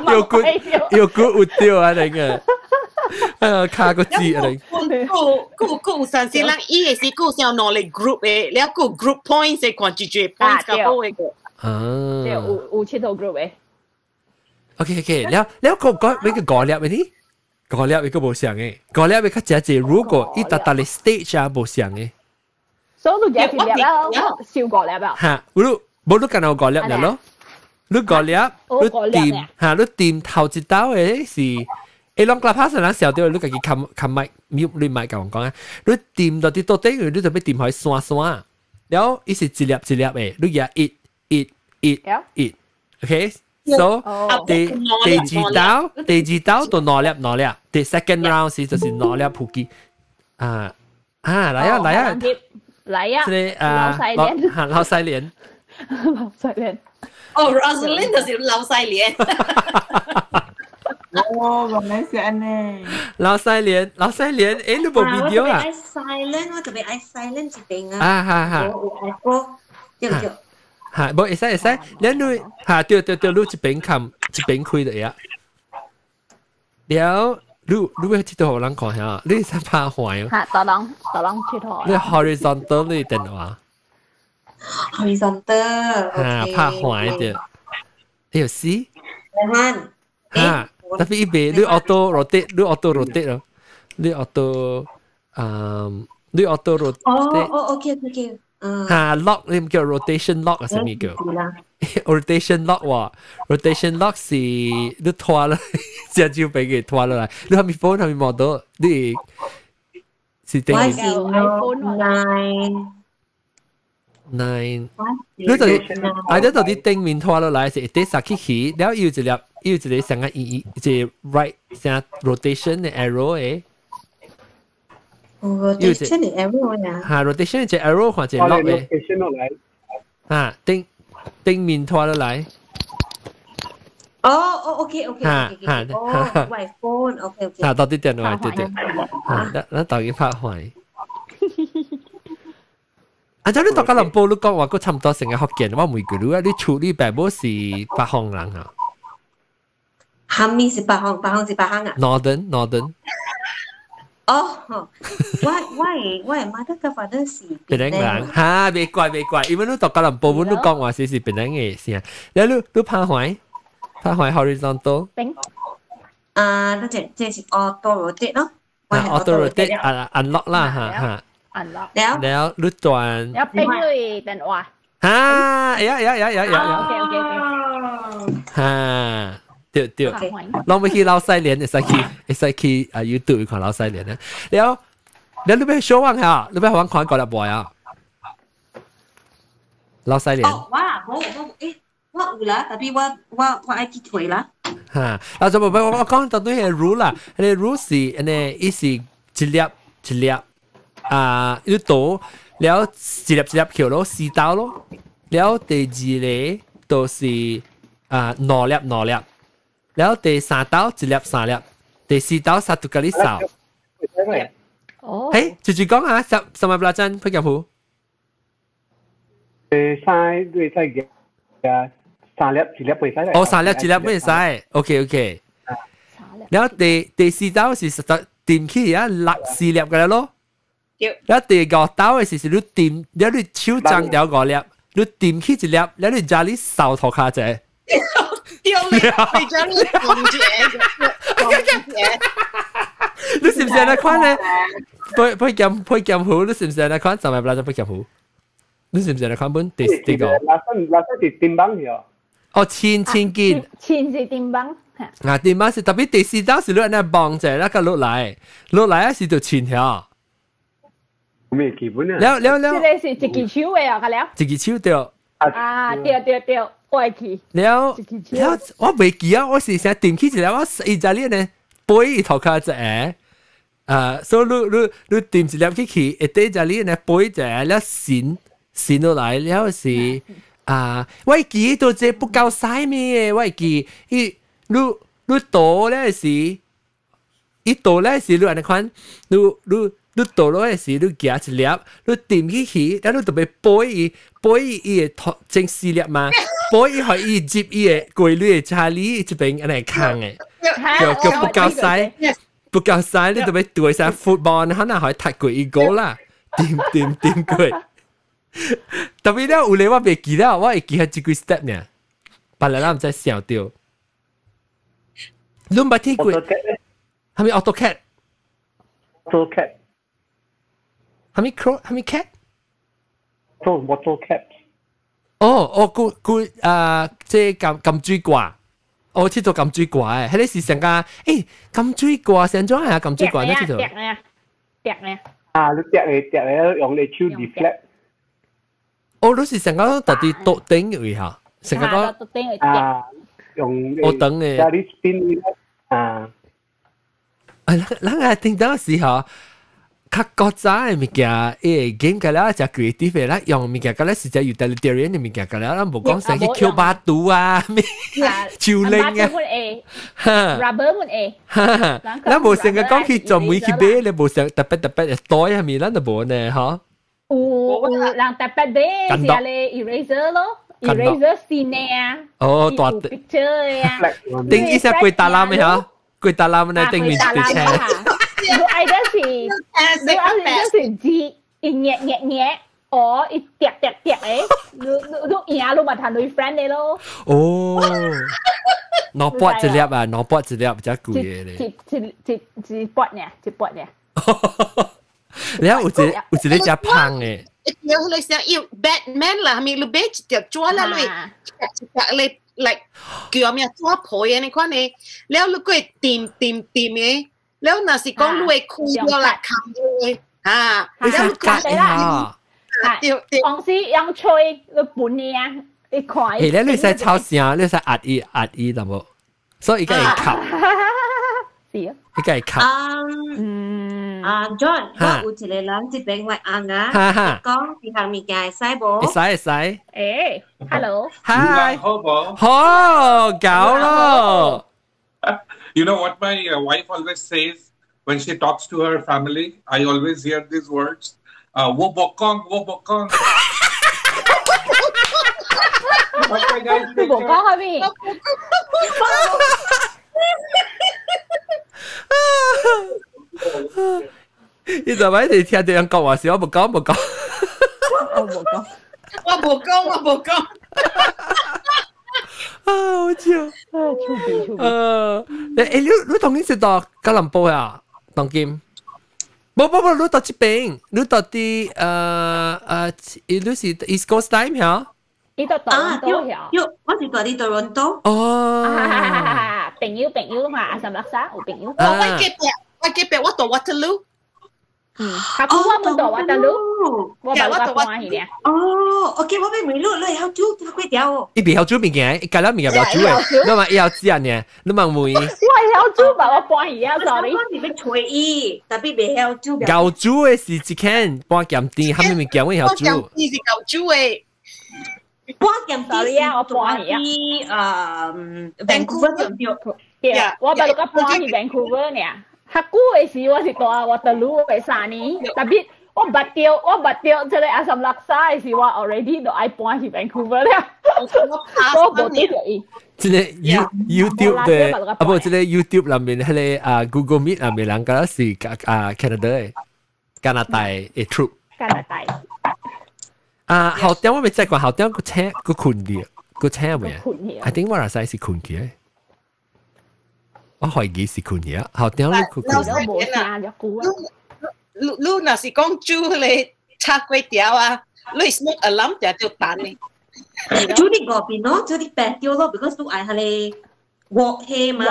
有骨有掉啊，你個。卡個字啊你。個上次人伊係是個上攞嚟 group 嘅，你個 group points 係看住 points 個好嘅個。有佚佗 group 嘅。OK，แล้ว個咩叫過粒嘅啲？過粒一個冇相嘅，過粒一個只只如果一達達嚟 stage 啊冇相嘅。所以你有粒啊，少過粒啊。嚇，冇都近我過粒嘅咯。你過粒，你掂嚇，你掂頭一刀嘅是。你攏 Clubhouse 人笑掉，你家己冚麥，你麥甲我講啊！你掂到啲多頂，你就要掂開散，แล้ว伊是一粒誒，你夾一 ，OK，so 第二刀到兩粒，第 second round 時就是兩粒撲機，來啊！老細臉，哦 ，Rosalind 就是老細臉。原來是安尼。老細臉，你部 video 啊？我特別愛 silent 一邊啊。我對。嚇，冇會使，你嚇對，你一邊看一邊開的呀。了，你會佚佗互人看下，你使拍壞哦。嚇，當人佚佗。你 horizontal 你電話。horizontal。嚇，拍壞的。你有試？嚇。tapi ibe lu auto rotate lo lu auto rotate okay lock 你唔叫 rotation lock 啊什麼叫 rotation lock 喎 rotation lock 是你拖啦隻手俾佢拖落嚟你係咪 phone 係咪 model 你是定係 iPhone 9你就係到啲頂面拖落嚟是一啲殺起แล้ว要一個成個一 right 成 rotation 嘅 arrow 誒rotation 嘅 arrow 呀嚇 rotation 嘅 arrow 或者 lock 誒嚇頂面拖落嚟OK 嚇iPhone OK 嚇到啲電話對嚇，那導演拍壞啊，即你到吉隆坡，你講話個差唔多成個福建，我唔會句你處理白波是北方人啊。哈密是北方是北方啊。Northern。哦，我mother 嘅 father 是檳城人，哈，別怪，因為你到吉隆坡，你講話是檳城嘅先啊。你拍海 horizontal。那這是 auto rotate 咯。auto rotate unlock 啦嚇。แล้วรุดจวนแล้วเป็นเลยแต่ว่าฮ่าโอเคฮ่าเดี๋ยวลองไปที่เราใส่เหรียญใส่คีYouTube ของเราใส่เหรียญนะแล้วรู้ไปโชว์ว่างเหรอรู้ไปว่างขวานก่อนละบ่อยอ่ะเราใส่เหรียญว่าอยู่ละแต่พี่ว่าไอ้ที่ถวยละฮ่าเราจะบอกไปว่าก้อนตอนนี้รู้ล่ะอันนี้รู้สิอันนี้อีสิจิเลียบ要倒了一粒橋咯，4刀咯，了第二個就是兩粒，了第三刀一粒3粒，第四刀殺到嗰啲手。哦，嘿，直接講下什麼不拉真，不夾譜。嘥嘅3粒1粒唔使。哦，3粒1粒唔使 ，OK。了第四刀是實在掂起而家4粒嘅咯。แล้ว第二刀嘅時你掂，แล้ว你手掌掉5粒，你掂起1粒，แล้ว你家裡掃頭殼仔。掉你家裡掂住你是唔是那款咧？配劍好，你是唔是那款？就係嗱，就配劍好。你是唔是那款本第個？嗱係電棒嘅。哦，千件。千是電棒。啊，電棒是特別第四刀是你那棒仔那個落來係就千條。咩基本啊？แล้ว即係是一支手嘅啊，แล้ว一支手對。對，我記。แล้ว我未記啊，我是成日掂起嚟，我意大利呢背頭殼隻所以你掂一粒起，一啲意大利呢背隻，แล้ว線落來，แล้ว是我記到這不夠曬咩？我記你倒咧是，一倒咧是你安尼款，你倒落嘅時，你夾一粒，你掂起，然後你特別背伊嘅整4粒嘛，背伊可以接伊嘅規律嘅查理這邊安尼扛嘅，叫不夠曬，你特別對晒 football，可能可以踢過一個啦，掂過。特別咧，有咧我未記啦，我會記係幾個 step 呢，別人唔知笑掉。你唔捌聽過？係咪 AutoCAD？係咪 cat？ AutoCAD。即係撳水掛。我知道撳水掛嘅，係你是成個撳水掛成咗係啊撳水掛呢？知道？揼咧。你揼用你手 deflect。你是成個特啲篤頂嘅嚇，成個用我等嘅。加啲 spin 咱聽到時候。較國際嘅物件，game 嘅啦，就 creative 嘅啦，用物件嘅啦，實在 utilitarian 嘅物件嘅啦，咱無講成去 Q 巴度啊，咩潮令啊，rubber 滿咱無成個講去做每去買，你無成特別嘅袋係咪？咱就無呢，嗬。有人特別買是阿你 eraser 咯 ，eraser 線啊，哦，大 picture 啊，定一隻貴大籃嘅嗬，貴大籃嘅定面對車。如果愛的是字一捏，哦一疊誒，你贏你咪談你 friend 你咯。哦，攞卜一粒啊，攞卜一粒比較貴嘅咧。一卜呢。然後有一個隻胖嘅。有你想要 Batman 啦，係咪你買一條抓啦你like 叫咩抓婆嘅你看你，แล้ว你個掂嘅。แล้วน่ะสิก็รวยคุยเดียวละคำเลยแล้วลูกค้าได้ละองซียังช่วย日本เนี่ย一塊แล้ว你使抄聲你使壓意得冇所以而家係靠而家係靠John ว่าอุทิศร้านที่เป็นไว้อ่างอ่ะกล้องที่ทางมีแก่ใส่บ่ใส่ hello hi 好搞咯You know what my wife always says when she talks to her family? I always hear these words. 我บอกกล้อง你冇講開邊？你就咪你聽到人講話時，我冇講。啊，好笑。你當年是到吉隆坡啊？當今？冇，你到這邊，你到啲你是 East Coast Time 嚇？你到多倫多呀？我是到啲多倫多。哦，朋友嘛，阿什拉沙有朋友。我記得我到 Waterloo。他估我們到 Waterloo，我到 Waterloo 呢。哦 ，OK， 我俾梅路，你係煮幾條？你別曉煮物件，你今日物件別煮誒，你嘛要知人呢，你問梅。我曉煮吧，我搬去啊，sorry。我是要隨意，特別別曉煮。夠煮誒是一間半鹹店，蝦米物件我曉煮。鹹店是夠煮誒。半鹹店啊，我搬去Vancouver 對唔對？對，我把你個搬去 Vancouver 呢。他估嘅時我是到Waterloo嘅3年，特別我拔掉，即係阿什拉沙嘅時我 already 都愛搬去 Vancouver 啦。我冇對住伊。即係 YouTube 嘅，啊不，即係 YouTube 裏面係個Google Meet 裏面兩個是Canada 嘅加拿大嘅 troop。加拿大。後點我未知過後點個車個困啲，個車未啊 ？I think 我係細是困嘅。我懷疑是困嘢，後點你佢冇聽咗估啊！你若是講煮你叉粿條啊，你 smoke alarm 就彈你。煮啲嗰邊咯，煮啲白條咯 ，because 都係你鑊氣嘛。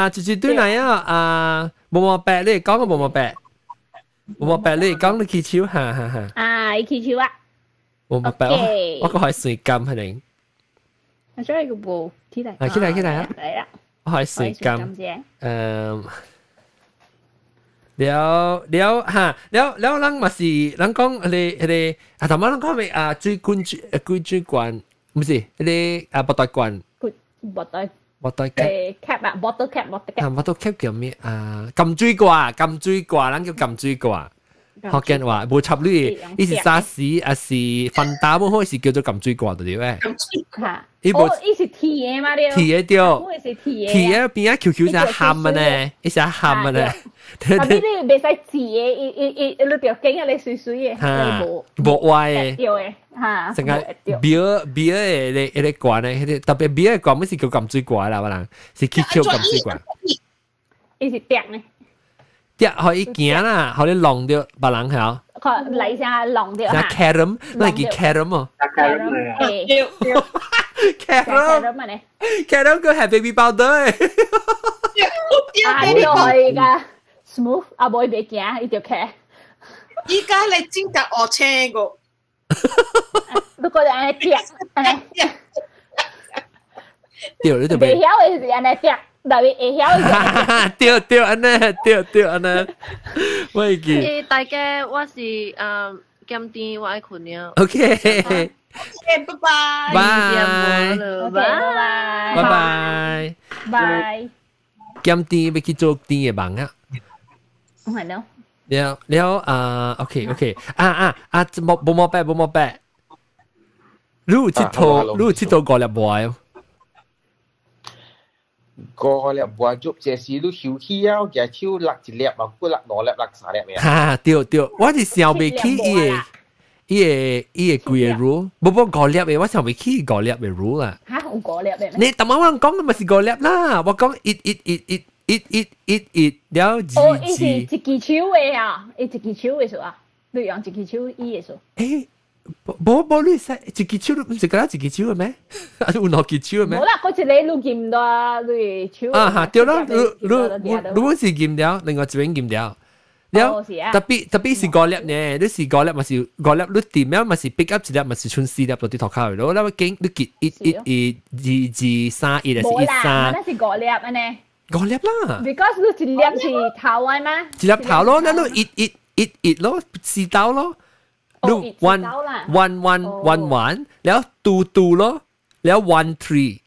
就是對嚟啊！冇白你講個冇白你講你氣球哈。啊，氣球啊！冇白我個係水金係定。我將個部起嚟。起嚟啊！嚟啦！我係水金。了嚇，了人咪是人講你頭晚人講咪水罐，唔是你博袋罐。博袋 cap 啊 ，bottle cap。bottle cap 叫咩撳水掛，人叫撳水掛。福建話冇插你，呢是沙士，還是粉打冇開始叫做撳水掛對唔對？嚇！哦，呢是鐵嘢嘛？啲鐵嘢掉，鐵嘢邊啊 QQ 就鹹嘅呢，呢是鹹嘅呢。特別你未使字嘅，你條頸啊，你水嘅，你冇歪嘅，掉嘅嚇。成個beer 嘅你掛呢，特別 beer 嘅掛乜是叫撳水掛啦，可能是 QQ 撳水掛。呢是釘呢？釘可以行啦，可以弄掉別人係。佢嚟下弄掉。係 carom， 那叫 carom 哦。carom 個係 baby powder 誒。呢個係㗎。smooth 阿妹別驚，呢條劇。依家你真係我聽過。不過安尼跌，掉你條未曉嘅是安尼跌，但係會曉嘅。掉安尼，我記。大家我是今天我愛困了。OK，拜拜。今天要去做啲嘢忙啊！係咯。了OK，冇白。你有佚佗過粒壞？過粒壞足，這是你休氣啊！隻手勒一粒啊，佢勒兩粒，勒三粒咩？哈，對，我是想未起伊個貴嘅 rule， 冇5粒嘅，我想未起5粒嘅 rule 啊。嚇，有5粒嘅？你頭晚講嘅咪是5粒啦，我講eat 了哦，伊是一支手嘅啊，伊一支手嘅數啊，你用一支手伊嘅數。冇你使一支手，唔是講一支手嘅咩？有兩支手嘅咩？冇啦，嗰一個你見到你手。嚇，對啦，你本是見了，另外一邊見了。了，特別是5粒呢，你是5粒咪是5粒，你點樣咪是 pick up 一粒咪是剩4粒到啲頭殼咯，你見你結1 2 3 1係1 3，那是5粒啊呢。5粒啦 ，because 你一粒是頭啊嘛，一粒頭咯，那你1咯，4刀咯，你 1 1 1 1，然後2 2咯，然後1 3，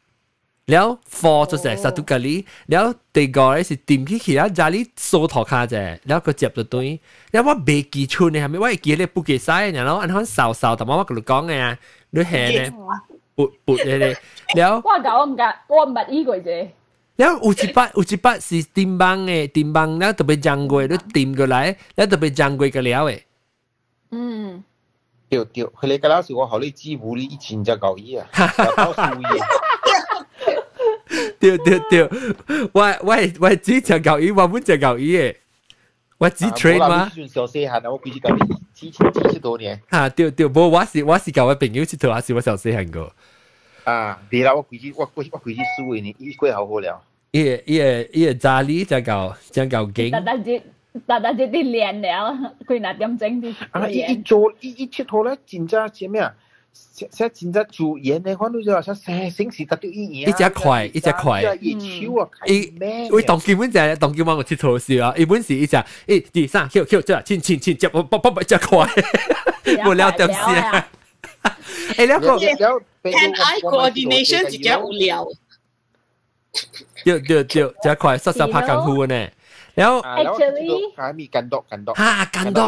แล้ว for 就是殺到咖喱，แล้ว第個咧是點起其他家裡梳頭卡啫，แล้ว個接就對，แล้วว่า未記出呢係咪？我係記你不記晒嘅，然後按翻掃，但我同你講嘅啊，你係呢撥咧，แล้ว我唔捌依個啫。แล้ว有一筆是電棒嘅，電棒แล้ว特別將過，你掂過來，แล้ว特別將過嘅了嘅。嗯。對，佢哋嗰陣時我學你支付你1000隻狗衣啊，搞數嘢。對，我只隻狗衣，我本隻狗衣嘅，我只 train 嘛。小細漢啊，我估計狗衣幾多年。嚇，對，冇我是教我朋友去頭，還是我小細漢個。啊，對啦，我估計輸嘅呢，依個好好了。伊個扎里只狗勁。但係啲練了，佢那點整啲。啊！一切頭咧，真正係咩啊？即真正做嘢咧，看到就話成城市得到一隻快。一超啊！喂，當基本我切頭事啊！一本是一隻1、2、3，跳，親，接不隻快，無聊點事啊！誒，兩個 hand-eye coordination 自己無聊。對，隻快，實拍功夫呢。แล้ว actually มีกันดอกกันดอก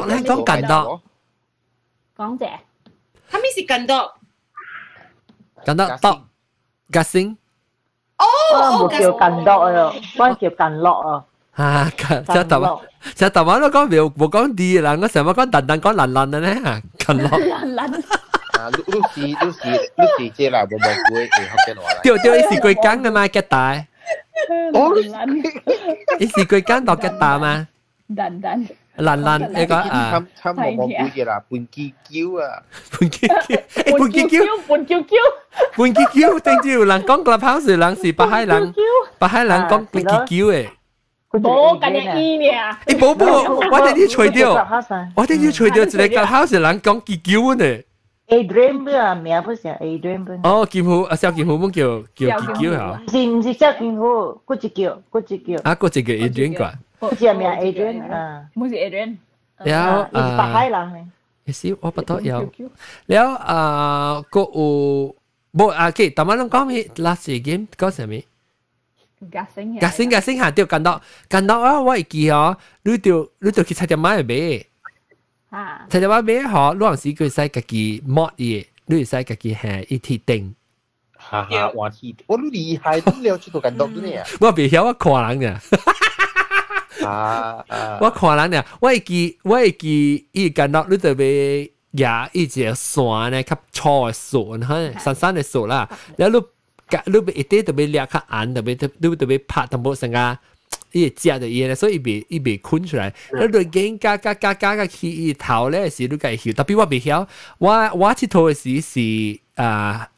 แล้วก็กันดอก講者係咪是กันดอกกัสซิง冇叫กันดอก啊，我叫กัน落啊。就頭晚都講冇講啲啦，我成日講等講爛嘅咧嚇，กัน落啊，ลูกสีเจล่ะบ่บอกกูเฮาแก่หน่อย對，伊是貴庚嘅嘛，吉大。你是佢間落嘅大嘛？爛，你講啊？差唔多冇嘅啦，半支膠啊，半支膠，定住有人講 clubhouse 人是白海人講半支膠嘅。冇咁樣意呢？冇，我哋要除掉一個 clubhouse 人講支膠呢。Adrian 啊，名不是 Adrian 本。哦，劍虎啊，小劍虎本叫叫嚇。唔是小劍虎，嗰隻叫。啊，嗰隻叫 Adrian 啩？嗰隻名 Adrian 啊。唔是 Adrian。有白海人。有時我不多有。แล้ว個有冇啊？佢頭晚攏講咩 last game 講什麼？格星下掉กันดอก啊！我會記哦，你就去菜店買買。就係話咩嗬？嗰陣時佢使自己mod嘢，你使自己係一鐵定。哈，話鐵，我都厲害，都了出到咁多嘅啊！我未曉我看人嘅。我看人嘅，我會記伊咁多，你就俾呀一隻線咧，較粗嘅線，嚇，散嘅線啦。然後你俾一啲就俾裂較硬，你就俾拍同冇成個。伊食的嘢咧，所以伊未困出來。你對緊加起伊頭咧時，你該曉。特別我未曉，我佚佗嘅時是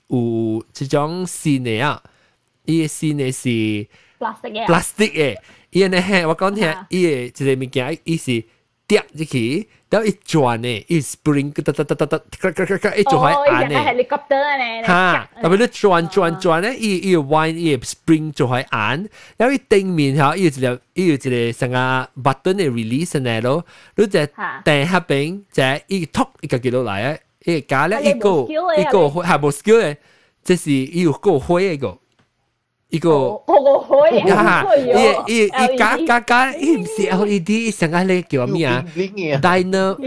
有這種線嘅啊，伊嘅線嘅是 plastic 嘅，伊咧我講聽，伊嘅一個物件，伊是跌入去，然後一轉嘅，伊 spring 一做喺眼嘅。helicopter 咧。嚇，特別你轉咧，伊 wine 伊 spring 做喺眼，然後伊頂面嚇，伊有一個成個 button 嘅 release 咧咯，你就訂下邊就伊突一個幾落來啊，伊加咧一個係冇 skill 嘅，即是伊有個灰個。一個啊，伊加，伊唔是 LED， 成個咧叫咩啊 ？Dynamo，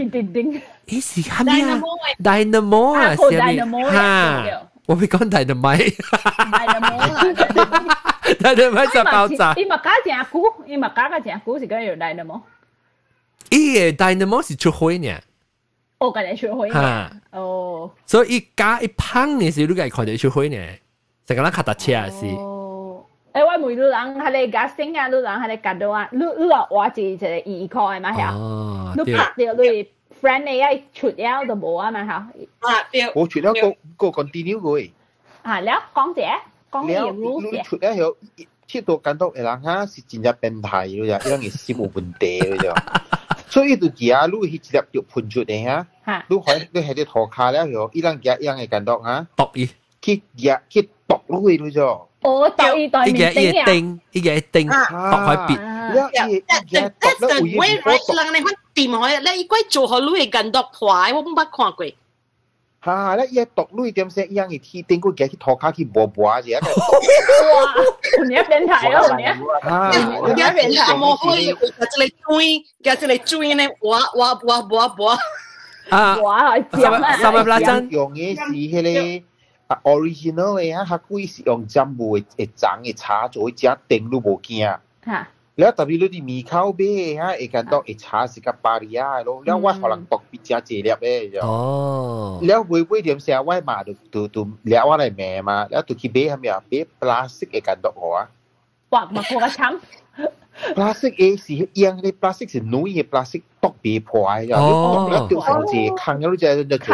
伊是乜嘢啊 ？Dynamo 啊，是咩？嚇，我會講 Dynamite。Dynamite 就爆炸。伊物價正久是講有 Dynamo。伊嘅 Dynamo 是出火呢。哦，佢哋出火呢。哦。所以伊加一砰嘅時候，你該看到出火呢。成個人卡達車是。我每路人喺你架升啊，路人喺你架到啊，你話我自己就係2塊嘛係，你拍掉你 friend 你一出咗就冇啊嘛係。我出咗個 continue 嘅。แล้ว講者講咩 rules 嘅？出咗有切到咁多人嚇是真係變態嘅啫，因為是冇問題嘅啫。所以就而家你去直接就判出嚟嚇，你喺啲塗卡咧有一兩嘅咁多嚇，毒伊，去毒落去嘅啫。哦，第二代面一個釘，學開別。That's the way right 人哋揾掂開，你應該做好你嘅กันดอกผาย我冇乜看過。哈，แล้วอีตกลุยเตรียมเสียยังอีกทีติงกูแกที่ทอขาที่บัวๆเสียกันคนนี้เป็นไทยแล้วคนนี้คนนี้เป็นไทยโมกุยก็จะเลยจุยเนี่ยว้าสำหรับร้านจัน用嘅是迄個original 嘅啊，佢是用針布嘅長嘅叉做只頂都冇驚。แล้วแต่พี่รู้ที่มีเข้าเบ้ฮะเอกต้องเอชาสิกับปาริยาแล้วว่าพลังตกปิจาเจเรียบเอ้ยแล้วเว้ยเดี๋ยวเสียไว้มาตัวแล้วว่าอะไรแม่มาแล้วตัวคีเบ้ทำอย่างเบ้พลาสติกเอกันดอกหัวปากมาโคกระช้ำพลาสติกเอสีเอียงในพลาสติกสีนุ่ยพลาสติกตกปีพวายแล้วตัวสังเจคังแล้วรู้จักจะโจ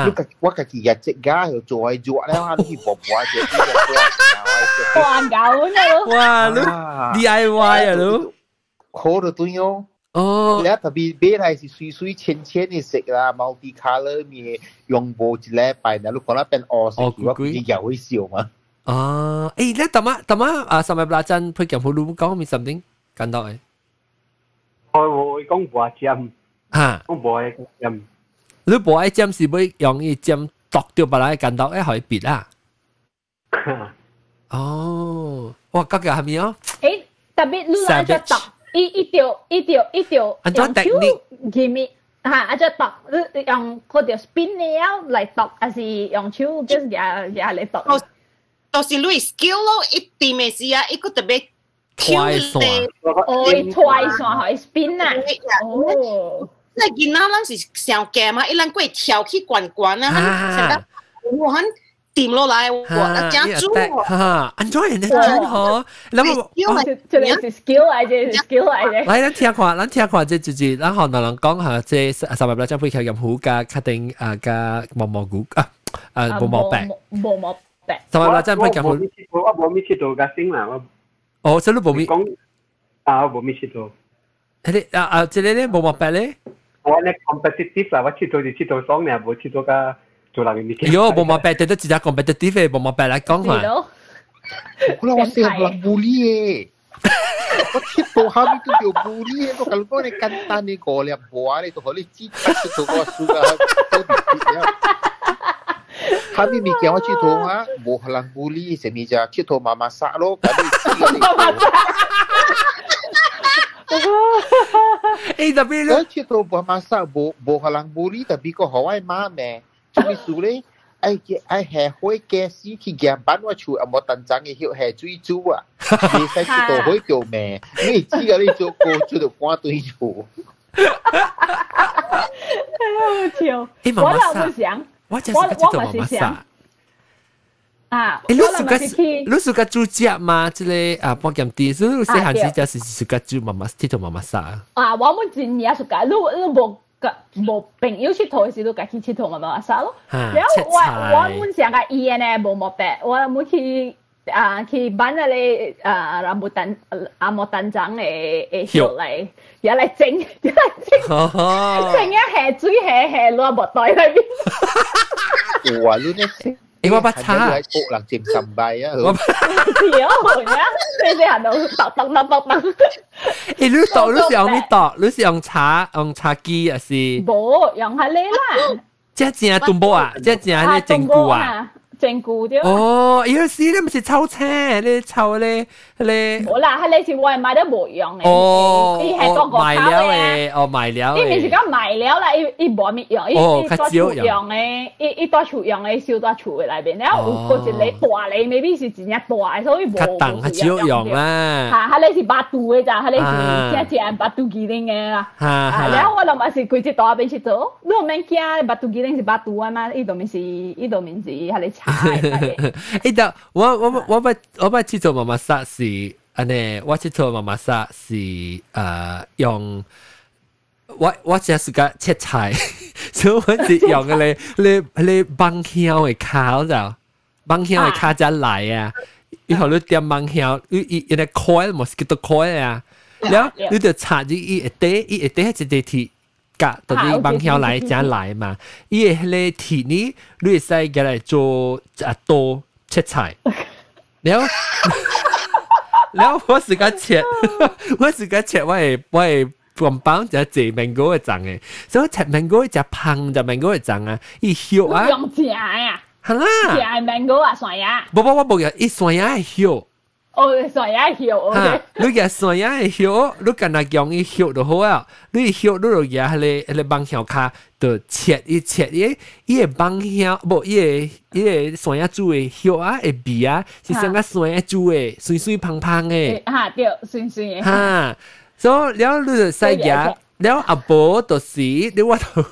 ลูกว่ากะกี่ยาเจ๊ก้าเหรอโจยจั่วแล้วฮะลูกที่บอกว่าเจ๊ที่จะตัว哇搞呢哇ลูก DIY อ่ะลูกโคตรตัวโยแล้วแต่เบ้ไทยสิซุยเช่นนี่เสกละ multi color มียงโบจิแลไปนะลูกคนละเป็นออสว่าจะยาวให้เสียวมั้งแล้วแต่มาสมัยประจันเพื่อกับผู้รู้ก็มี something กันต่อ我講บัวจำ講บัวจำ你บัวจำ是要用一針剁掉把它กันต่อ可以ปิด啊哇嗰個係咪啊特別你來咗剁一條安怎 technique give me อาจจะตอก用嗰條 spin แล้ว嚟ตอก還是用手 just 也嚟ตอก就是你 skill 咯一點嘅事啊一個特別拖線拖線可以 spin 啊那見那人是上鏡嘛一人過跳去滾啊成得我很掂落來我真做安怎人哋真好咁這個是 skill 嚟嘅 skill 嚟嘅嚟咱聽看這就是咱可能人講嚇這三百兩張飛球任虎加確定加毛毛菇毛毛白三百兩張飛球我冇咪切到嘅先啦哦所以你冇咪講冇咪切到這裡咧毛毛白咧我咧 competitive 啦我切到就切到爽咧冇切到嘅喲，毛毛白對自己 competitive 毛毛白嚟講下。我話成日bully 嘅，我切到下面都叫 bully 嘅，我講你簡單啲過嚟播你都可以知切到個數㗎，都唔知啦。下面咪叫我切到啊，冇可能 bully 成日就切到媽媽殺咯，咁你知㗎。特別咧，切到媽媽殺冇可能 bully，特別個好愛媽咩？มีสูเลยไอ้แห่ห้อยแกซี่ที่แกบ้านว่าชูอมตันจังไอ้เหี้ยแห่จุยจูอ่ะมีใส่ชุดตัวห้อยเกี่ยวแม่ไม่จี้กันเลยจูโกจูตัวกว้างตัวอยู่我老不想我就是個這種媽媽撒你是個煮食嗎？這個半鹹啲，所以細漢時就是個煮媽媽，這種媽媽撒我們真係是個，你冇朋友佚佗嘅時都家己佚佗嘛嘛啥咯，然後我們上個醫院咧冇毛病，我們去班嗰啲阿木蛋長嘅血嚟，也嚟整一下水下落木袋裏邊。哇！你呢？我不差，係國能正神幣啊！我你哋行到揼。你是用咩度？你是用茶機還是？冇，用係你啦。即係東坡啊！即係啲整固啊！整固啲。有時你唔是抽車，你抽你。冇啦，係你是外賣都冇用嘅。你係個賣料嘅，賣料嘅。你唔是講賣料啦，伊冇咩用，伊多廚用嘅，伊多廚用嘅，少多廚嘅裏邊。然後嗰時你大你未必是真係大，所以冇。較重係少用啦。係你是八度嘅咋，係你是只八度機靈嘅啦。然後我諗係是佢只大邊去做，你唔免驚八度機靈是八度啊嘛，呢度面是係你。我把去做媽媽殺是安尼，我去做媽媽殺是用我只係個切菜，所以我是用嘅你芒香嘅卡就芒香嘅卡就嚟啊，然後你點芒香，你個 coil mosquito coil 啊，然後你就插住一啲係一啲鐵。夾到啲芒香嚟就嚟嘛，伊個咧鐵呢，你會使嘅嚟做多切菜，然後我時間切，我係棒棒就係mango 嘅種嘅，所以食 mango 就胖就 mango 嘅種啊，伊香啊，用食啊，係啦，食 mango 啊，蒜芽，我冇嘅，伊蒜芽係香。哦，蒜芽香，OK。你嘅蒜芽係香，你干那講伊香就好啊。你香你就嘢係你幫香卡就切伊，伊係幫香，不伊係蒜芽煮嘅香啊，會味啊，是像個蒜芽煮嘅，水水胖胖嘅。嚇，對，水水嘅。嚇，所以了你就細嘢，了阿婆就是你話就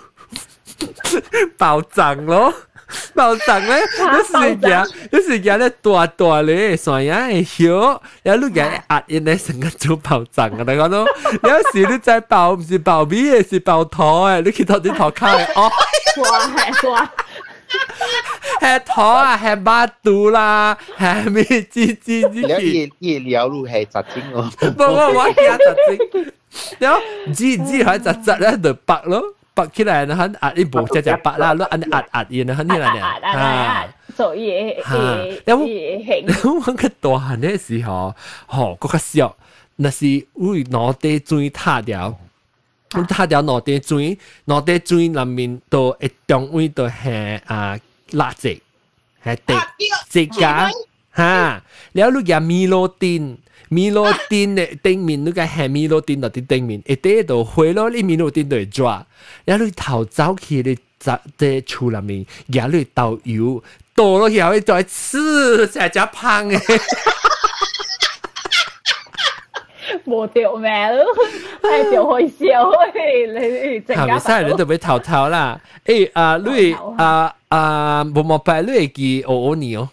爆漲咯。爆漲咧，有時間咧大咧，蒜芽係香，然後你嘅壓印咧成個做爆漲啊！你講咯，有時你再爆唔是爆米嘅，是爆肚嘅，你見到啲頭卡嘅哦，哇，係肚啊，係巴肚啦，係咩吱吱吱？你了路係雜精哦，我驚雜精，然後吱係雜咧就白咯。拔起來呢，很壓一步就拔啦，咯，按壓嘢呢，很呢啦呢，做嘢，我個大漢嘅時候，嗰個小，那是會腦袋水塌掉，塌掉腦袋水裡面都一中位都係蠟質，係地架嚇，แล้วลูกยามีโลตินเนี่ย頂面你個係มีโลติน到啲頂面，一啲就回咯，你มีโลติน就會抓，然後你頭走去你在厝裡面，然後你倒油，倒落去後再吃，成隻胖嘅。冇掉命咯，係掉開笑，你整下面曬你就俾頭頭啦，你冇白你會記我你哦。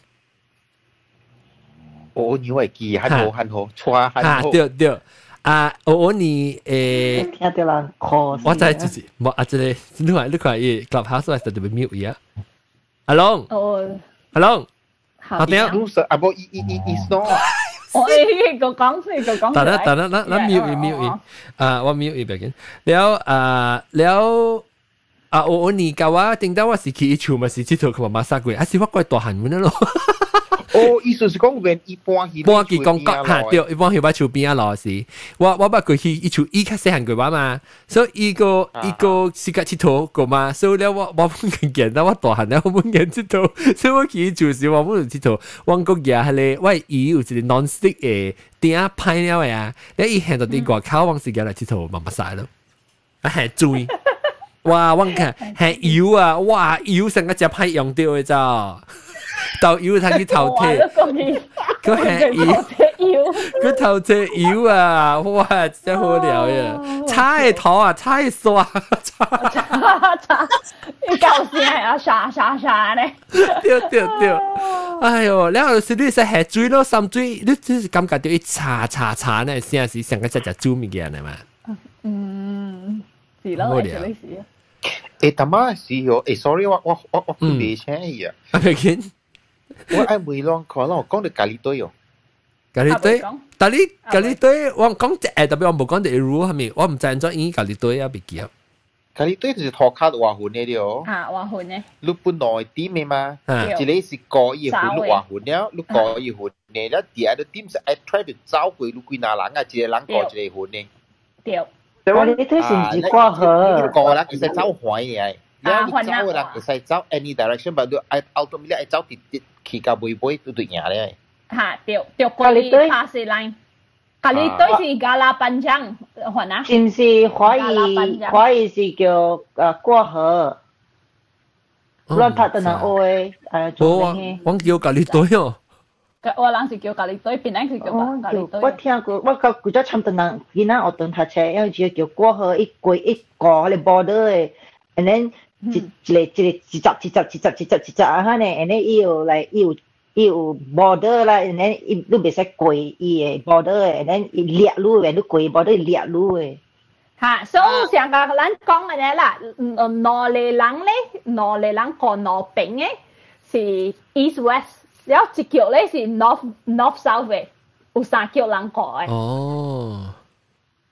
我以為記很好，錯很好。對，我你聽到人 call，我就係就是冇啊，這裡你看伊 clubhouse 係特別 mute 嘢。阿龍，阿龍，好點？路上啊不，伊 no。我呢個講，等，mute 我 mute 別緊。แล้ว我你教我聽到我是去厝嘛是佚佗佢媽殺鬼，還是我怪大漢文咯？哦，意思是講原一般去講嚇，對，一般去把厝邊啊攞時，我把佢去厝伊較細漢佢話嘛，所以伊個是個佚佗個嘛，所以咧我本見到我大漢咧，我本見佚佗，所以我去厝時我本佚佗，我個嘢係咧，我伊有一個 non-stick 嘅鼎派了嘅啊，你伊行到啲外口，我時間嚟佚佗慢慢曬咯，係注意。哇！我看係油啊，哇！油成個隻派用掉嘅咋，豆油睇佢頭貼，佢係油，佢頭貼油啊！哇！真好料嘅，叉嘅頭啊，叉嘅刷，叉，你搞先係啊，沙咧，對，哎呦！然後是你係下水咯，三水，你只是感覺到一叉呢，先係成個隻煮物件嚟嘛。是咯，係呢事啊。他媽是喎，sorry，我未請伊啊。咩件？我愛梅朗可能講到咖喱堆哦。咖喱堆，我講特別我冇講啲 rule 係咪？我唔知咗依咖喱堆啊，別記啊。咖喱堆就是拖卡話混嘅了。話混嘅。你本來啲咩嘛？一個是過意混，你話混了，你過意混嘅，แล้ว第二個點是I try to 找佢，你幾哪人啊？一個人過一個混嘅。對。我哋推是唔是過河？個人其實走壞嘅，然後你走嘅人其實走 any direction，but 你 ultimately 係走啲去到尾都對贏咧。嚇，對過嚟 pass line，咖喱堆是加拉班章，係啊？是唔是華語是叫過河？亂拍得能愛我叫咖喱堆哦。我人是叫咖喱堆，邊人是叫咖喱堆。我聽過，我佢咗差唔多人，見啦我等下車，因為叫過河一個嚟 border 嘅 ，and then 一集啊哈呢 ，and then 要 border 啦 ，and then 你別使過伊嘅 border 嘅 ，and then 裂路嘅，你過 border 裂路嘅。嚇，所以上個咱講嘅咧啦，挪嚟人個挪邊嘅是 east west。然後一腳咧是 north south 嘅，有三腳人過嘅。哦，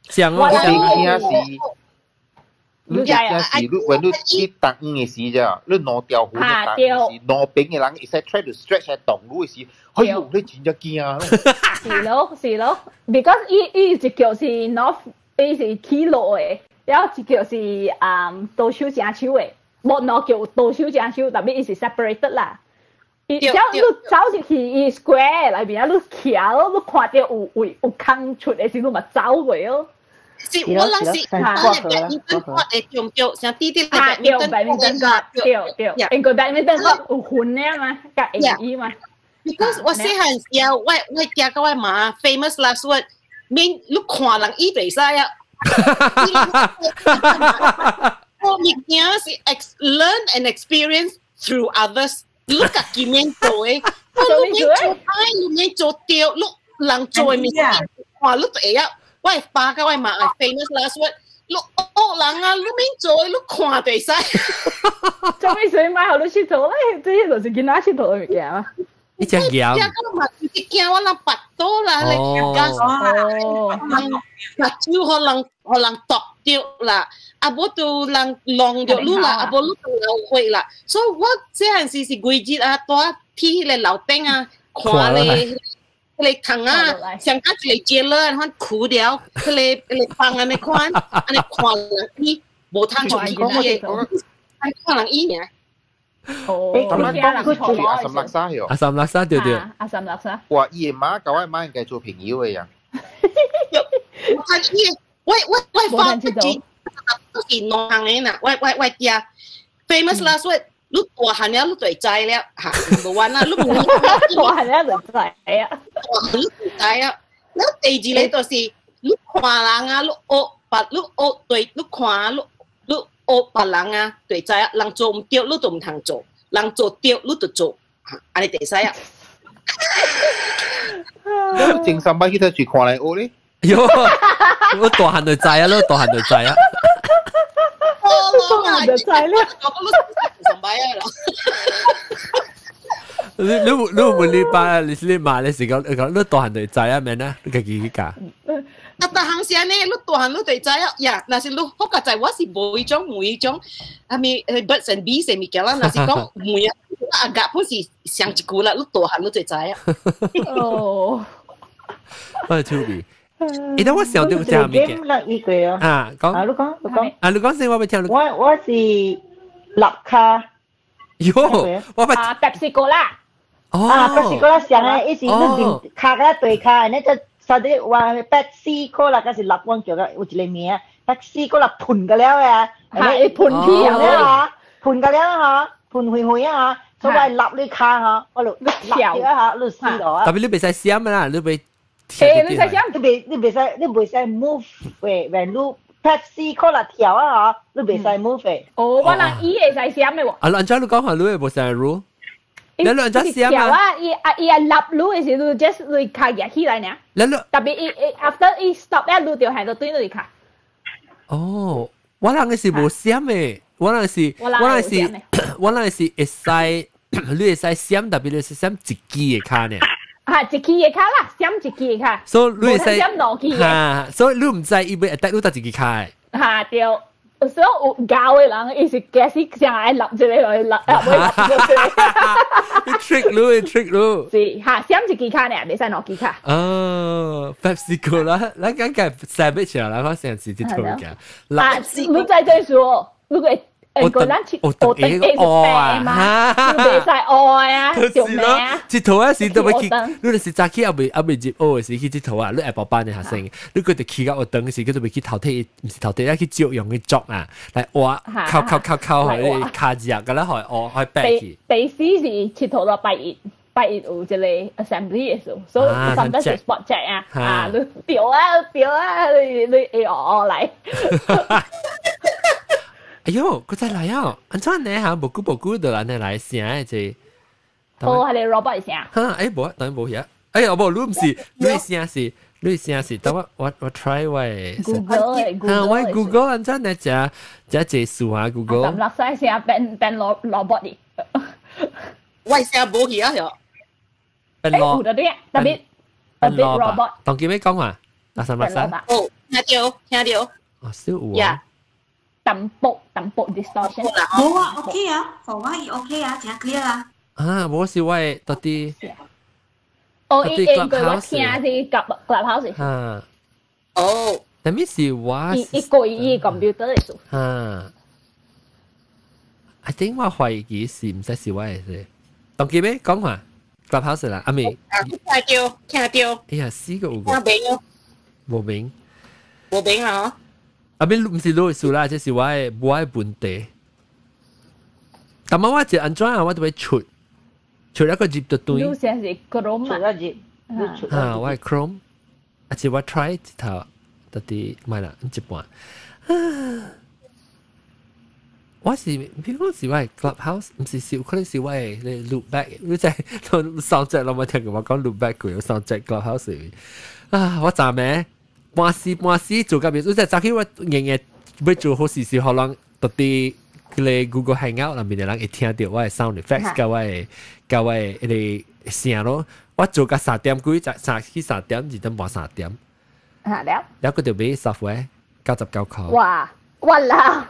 像我哋驚是，你驚是，你when你去東嘅時啫，你挪掉好嘅東時，挪邊嘅人一直 try to stretch 喺東路嘅時，哎呦，你真係驚啊！是咯，because 伊一腳是 north 伊是起落诶，然后一叫是倒手正手诶，无喏叫倒手正手，特别伊是 separated 啦。伊只要你走入去伊 square 内面啊，你徛咯，你看到有空出诶时，你嘛走过哦。是我諗是誒用腳像啲啲嚟badminton個，對，因個 badminton 個有分咧嘛，甲英語嘛。Because 我細漢時候，我家個我媽 famous last word，面你看人伊袂使啊。我物件是 learn and experience through others，你家己面做誒，你面做歹，你面做對，你人做誒物件，看你就會啊。我爸甲我媽係 famous last word， 你惡人啊，你免做，你看地使。做咩水買好你佚佗咧？這些就是囡仔佚佗嘅物件啊。你隻羊，隻個嘛，隻驚我人拔刀啦，你講拔蕉可能剁掉啦，啊無就人弄掉路啦，啊無路就流血啦。所以我這陣時是規日啊，多睇嚟樓頂啊，看你。你疼啊，上家一個接了，然後哭掉，佢嚟放安尼看，安尼看人伊無通出去嘅，看人伊呢。哦，咁樣講佢阿什勒沙喎，阿什勒沙對對，阿什勒沙。話姨媽教我媽應該做朋友嘅呀。我發自己都是弄行嘅呐，我家 famous last word。你大漢了，你就知了嚇，唔玩啦，你唔大漢了就知啊，你知啊。แล้ว第二個就是你看人啊，你學白，你學對，你看你學白人啊，對知啊，人做唔對，你就唔通做；人做對，你就做嚇，安尼第四啊。你正三擺去睇住看嚟學咧？喲，我大漢就知啊，你大漢就知啊。大漢就知咧。你問你爸，你媽你時講你大漢就知啊，咩呢？你自己去講。大漢時呢，你大漢你就知啊，呀，嗱是你好個就我是每一種，係咪birds and bees 嘅物件啦？嗱是講每啊，阿甲本是上一句啦，你大漢你就知啊。哦，我係 Toby。等我想到有隻物件。啊，講。啊，你講先，我未聽。我是立卡。喲，我咪Pepsi Cola。Pepsi Cola 上咧，伊是你面卡個對卡，你就實啲話 Pepsi Cola 嗰是立光叫嘅，有一個名 Pepsi Cola 盤嘅了嘅，係盤皮啊嚇，盤嘅了嚇，盤灰啊嚇，所以立你卡嚇，我就立一下，你試落啊。特別你別使閃啦，你別。你使閃，你別使 move 嘅，when you Pepsi Cola 條啊嚇，你別使 move 嘅。哦，我人伊會使閃嘅喎。啊，人家你講下你會冇使 rule。你人家閃啊？伊立 rule 嘅時，你 just 你卡入起來呢。特別伊 after 伊 stop 咧，你就喺度對你卡。哦，我人嘅是冇閃嘅，我人是會使，你會使閃，特別你是閃一支嘅卡呢。一支嘅卡啦，閃一支嘅卡。所以你會使閃兩支嘅。所以你唔知伊會attack你一支卡嘅。對。所以有教嘅人，伊是假使成日立住你去立，你 trick 你。是嚇，閃一支卡呢，未使兩支卡。哦 ，Pepsi Cola，咱講嘅 savage 啦，我成時啲圖嘅。你再再說，如果個咱切我等係病嘛，未使愛啊，做咩啊？截圖啊，是都要去，你是早起未接學嘅時去截圖啊，你下晡班嘅學生，你佢哋去到學堂嘅時，佢就會去頭體，唔是頭體，要去照用嘅作啊，嚟畫，靠，去卡字啊，咁樣去學去背去。第四是截圖到拜一有一個 assembly 嘅時候，所以甚至是 spot check 啊，你掉啊，你嚟。哎呦，佢再嚟啊！安怎呢嚇？無久就嚟嚟聲嘅啫。哦，係你 robot 聲。嚇！誒無，當然無嘢。哎呀，無，你唔是，你聲是，等我 try 喂。Google 喂 Google 安怎呢？只技術啊 Google。咁落曬聲變 robot 啲。喂，聲無去啊又。變羅。特別 robot。當叫咩講話？嗱，什麼？哦，聽到。哦，少有啊。淡薄 distortion。冇啊 ，OK 啊，for 我亦 OK 啊，正 clear 啊。啊，冇是喂，到啲。哦，依個我聽是 clubhouse。啊。哦，但咪是我一個computer 嘅數。啊 I think 我懷疑是唔使是我嘅事。當記咩講話 Clubhouse 啦，阿咪。聽到。哎呀，死個有個。冇明。冇明啊！阿咪唔是攞數啦，即是我嘅本地。但係我就安裝啊，我都會出一個接到對。你先是 Chrome 啊？啊，我係 Chrome， 而且我 try 一頭，到底買啦一半。我是譬如講是我係 Clubhouse，唔是少，可能是我係你 look back， 你真係上隻我冇聽過我講 look back 佢，上隻 Clubhouse 啊，我暫咩？半時做緊嘢，我就早起我日日要做好事，可能到底佢 Google Hangout 裏面嘅人會聽到我係 sound effects， 教我哋聲咯。我做到3點幾，就3點，而等半3點。啊了。然後佢就俾 software 99塊。哇啦！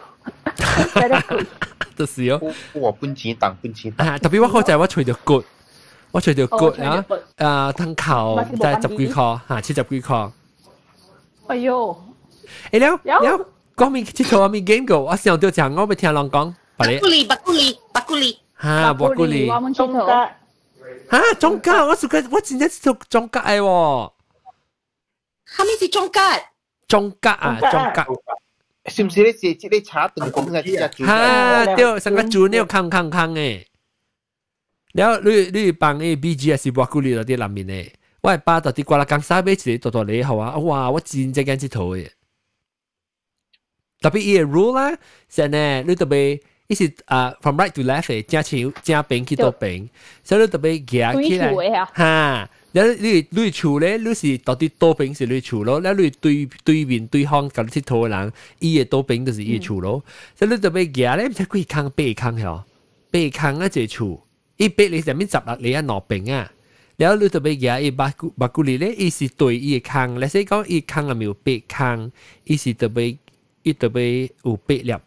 就是哦。我本錢當本錢。啊，特別我好在我除咗骨啊，ทั้งเข่า就係10幾塊嚇，70幾塊。哎呦！แล้ว講明ที่頭มี game 個，我想到就我咪聽人講。บักกุลี嚇，บักกุลี。嚇，中格，我真係做中格嘅喎。係咪是中格？中格啊，中格。是唔是你是你查斷講嘅隻豬？嚇，對，成個豬呢個坑嘅。แล้ว你幫啲 BGS บักกุลี嗰啲裡面咧。我係巴到啲瓜啦江沙俾自己多你好啊！哇，我真正驚知頭嘅。特別依個 rule 啦，成呢你特別一是from right to left 嘅，正前正邊去到邊，所以你特別夾起來嚇。然後你處咧，你是到底多邊是你處咯，然後你對面對方咁知頭嘅人，伊嘅多邊就是伊處咯。所以你特別夾咧，唔使幾坑8坑喎，8坑一隻處，伊8你上面16你一攞邊啊！แล้วรู้ตัวไปแย่อีบักกุลีเลยอีสิตัวอีคังและใช่ก็อีคังเรามีอุปคังอีสิตัวไปอุปเลียบ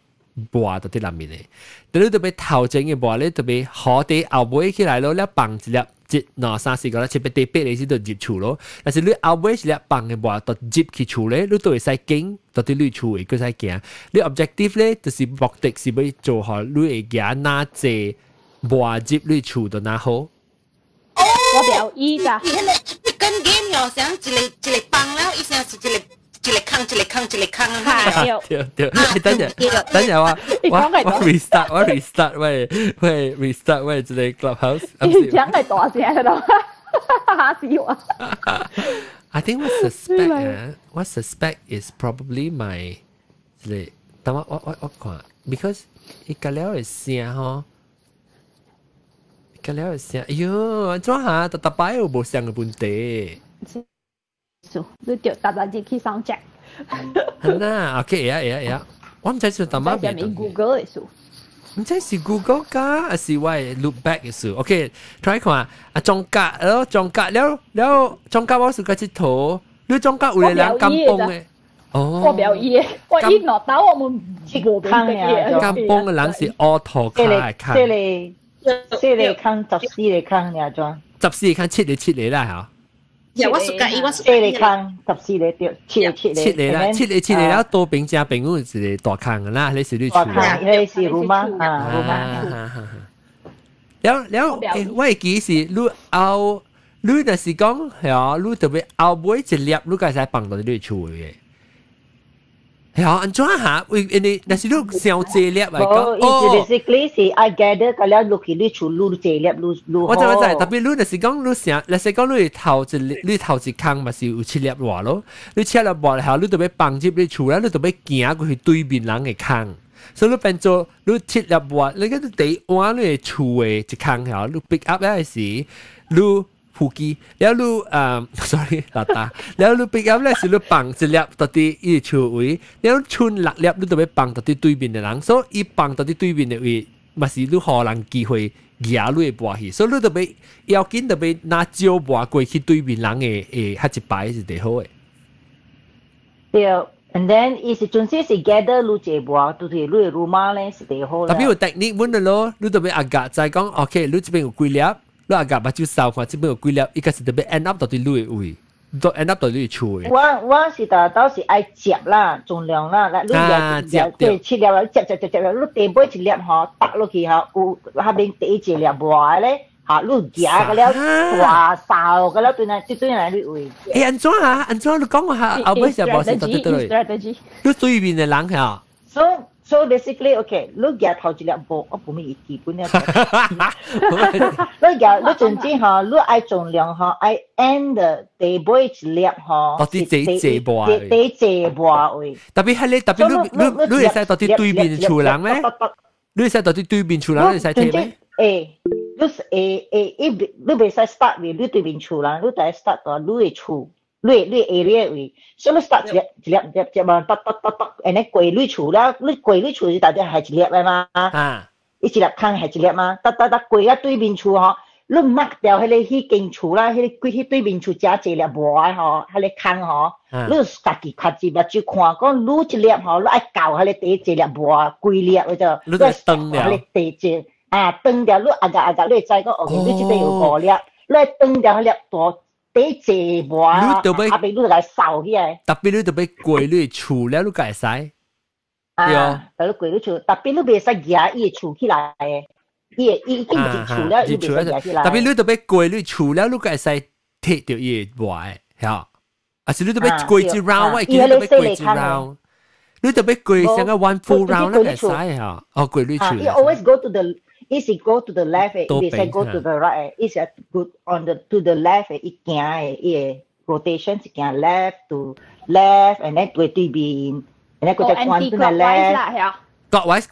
บัวตัวที่เรามีเลยแต่รู้ตัวไปเท่าเจง嘅บัวเลยตัวไปหอเตะเอาบัวขึ้น來แล้วปังจะเลียบจิตหน่อ3-4個啦前邊เตะเป็ดเลยสิตัวจิบชู咯但是รู้เอาบัวจะเลียบปัง嘅บัวตัวจิบขี้ชูเลยรู้ตัวใส่เก่งตัวที่รู้ชูก็ใส่เก่งรู้ objective เลยตัวสิบอกเด็กสิไป做好รู้เอก哪隻บัวจิบรู้ชูตัว哪好我表姨咋？跟 game 又想一個幫了，一想是一個坑，對，等陣我 restart 喂，這個 clubhouse。你講係大聲喺度，嚇死我！I think what suspect is probably my 但我看 because 伊個了嘅聲吼。咁了聲，哎呦，怎下特擺有無聲嘅問題？你掉搭搭去 sound check。係啦 ，OK 呀，我唔知是特乜嘢。Google 嘅數，唔知是 Google 㗎，還是我 look back 嘅數。OK，try 看啊，中格咯，中格了，中格我是個隻圖，你中格為人甘崩嘅。哦，我表姨，我一攞到我們冇俾嘅。甘崩嘅人是 auto 卡卡。4嚟坑14嚟坑呀裝14嚟坑7嚟啦嚇。我屬計，我屬4嚟坑14嚟掉7嚟啦7嚟啦，多邊正邊嗰是大坑啦，你是你處。大坑，你是魯媽แล้ว我係幾時你เอา你那是講係啊，你特別เอา每一粒你個係幫到你處嘅。係啊，安怎下？因那是你上這粒嚟講。哦，basically 是 I gather 個了錄起你處錄這粒錄。我知，特別你那是講你上，那是講你頭一坑咪是有7粒話咯。你7粒話後，你特別幫接你處啦，你特別行過去對面人嘅坑，所以你變做你7粒話，你嗰啲地彎你係處嘅一坑後，你 pick up 咧是你。附機，แล้วลูsorry ลาตาแล้วลูปิกอัพ咧是ลูปังจะเลียบตัดที่อีชูวิแล้วชุนหลักเลียบลูตัวไปปังตัดที่對面嘅人所以อีปังตัดที่對面嘅位咪是ลู可能機會惹ลู嘅波去所以ลูตัวไป要緊ตัวไป拿招波過去對面人嘅下一排是最好嘅對 and then 伊是準時是 gather ลู這波到時ลู嘅魯媽咧是最好啦特別有 technique 揾咯ลูตัวไปอากาศ就係講 OK ลู這邊有幾粒你阿夾把酒燒看，這邊有幾粒，一開始特別 end up 到啲濾位。都 end up 到你厝嘅。我是到時愛接啦，盡量啦，嗱，你對切粒啦，接，你地杯一粒嗬，搭落去嗬，有下邊第一隻粒壞咧，嚇，你夾個了，大掃個了，對嚟你會。誒，安怎啊？安怎你講我下後尾就冇事，對。你對面嘅人係。So basically, okay, 你夾頭一粒波，我唔係基本嘅。你夾你總之嗬，你愛盡量嗬，愛 end 地杯一粒嗬。到底幾隻波？幾隻波位？特別係你你會使到底對面厝人咩？你會使到底對面厝人你使聽咩？你未使 start 為你對面厝人，你第一 start 到你嘅厝。你 area 位，所以你 start 一粒嘛，得，然後櫃裏厝啦，你櫃裏厝大啲係一粒嘅嘛，一粒坑係一粒嘛，得櫃啊對面厝嗬，你抹掉迄個迄間厝啦，迄對面厝加一粒壞嗬，迄個坑嗬，你家己看住目睭看，講你一粒嗬，你愛搞迄個第一粒壞規粒嗰度，你就斷掉，你第一斷掉，你壓，你知講哦，你這邊有5粒，你斷掉迄粒大。第一隻話，後邊你就嚟掃起來。特別你就俾櫃你厝了，你該使。但你櫃你厝，特別你別使夾伊厝起來嘅，伊已經唔是厝了，伊別使夾起來。特別你就俾櫃你厝了，你該使貼掉伊壞，嚇。啊是你就俾櫃一 round，我記得俾櫃一 round。你就俾櫃成個 one full round 咧，該使嚇。哦，櫃你厝。You always go to the。Is it go to the left? It is go to the right. Is it good on the to the left? It can rotation. It can left to left and then to邊，and then go to one to the left. Clockwise.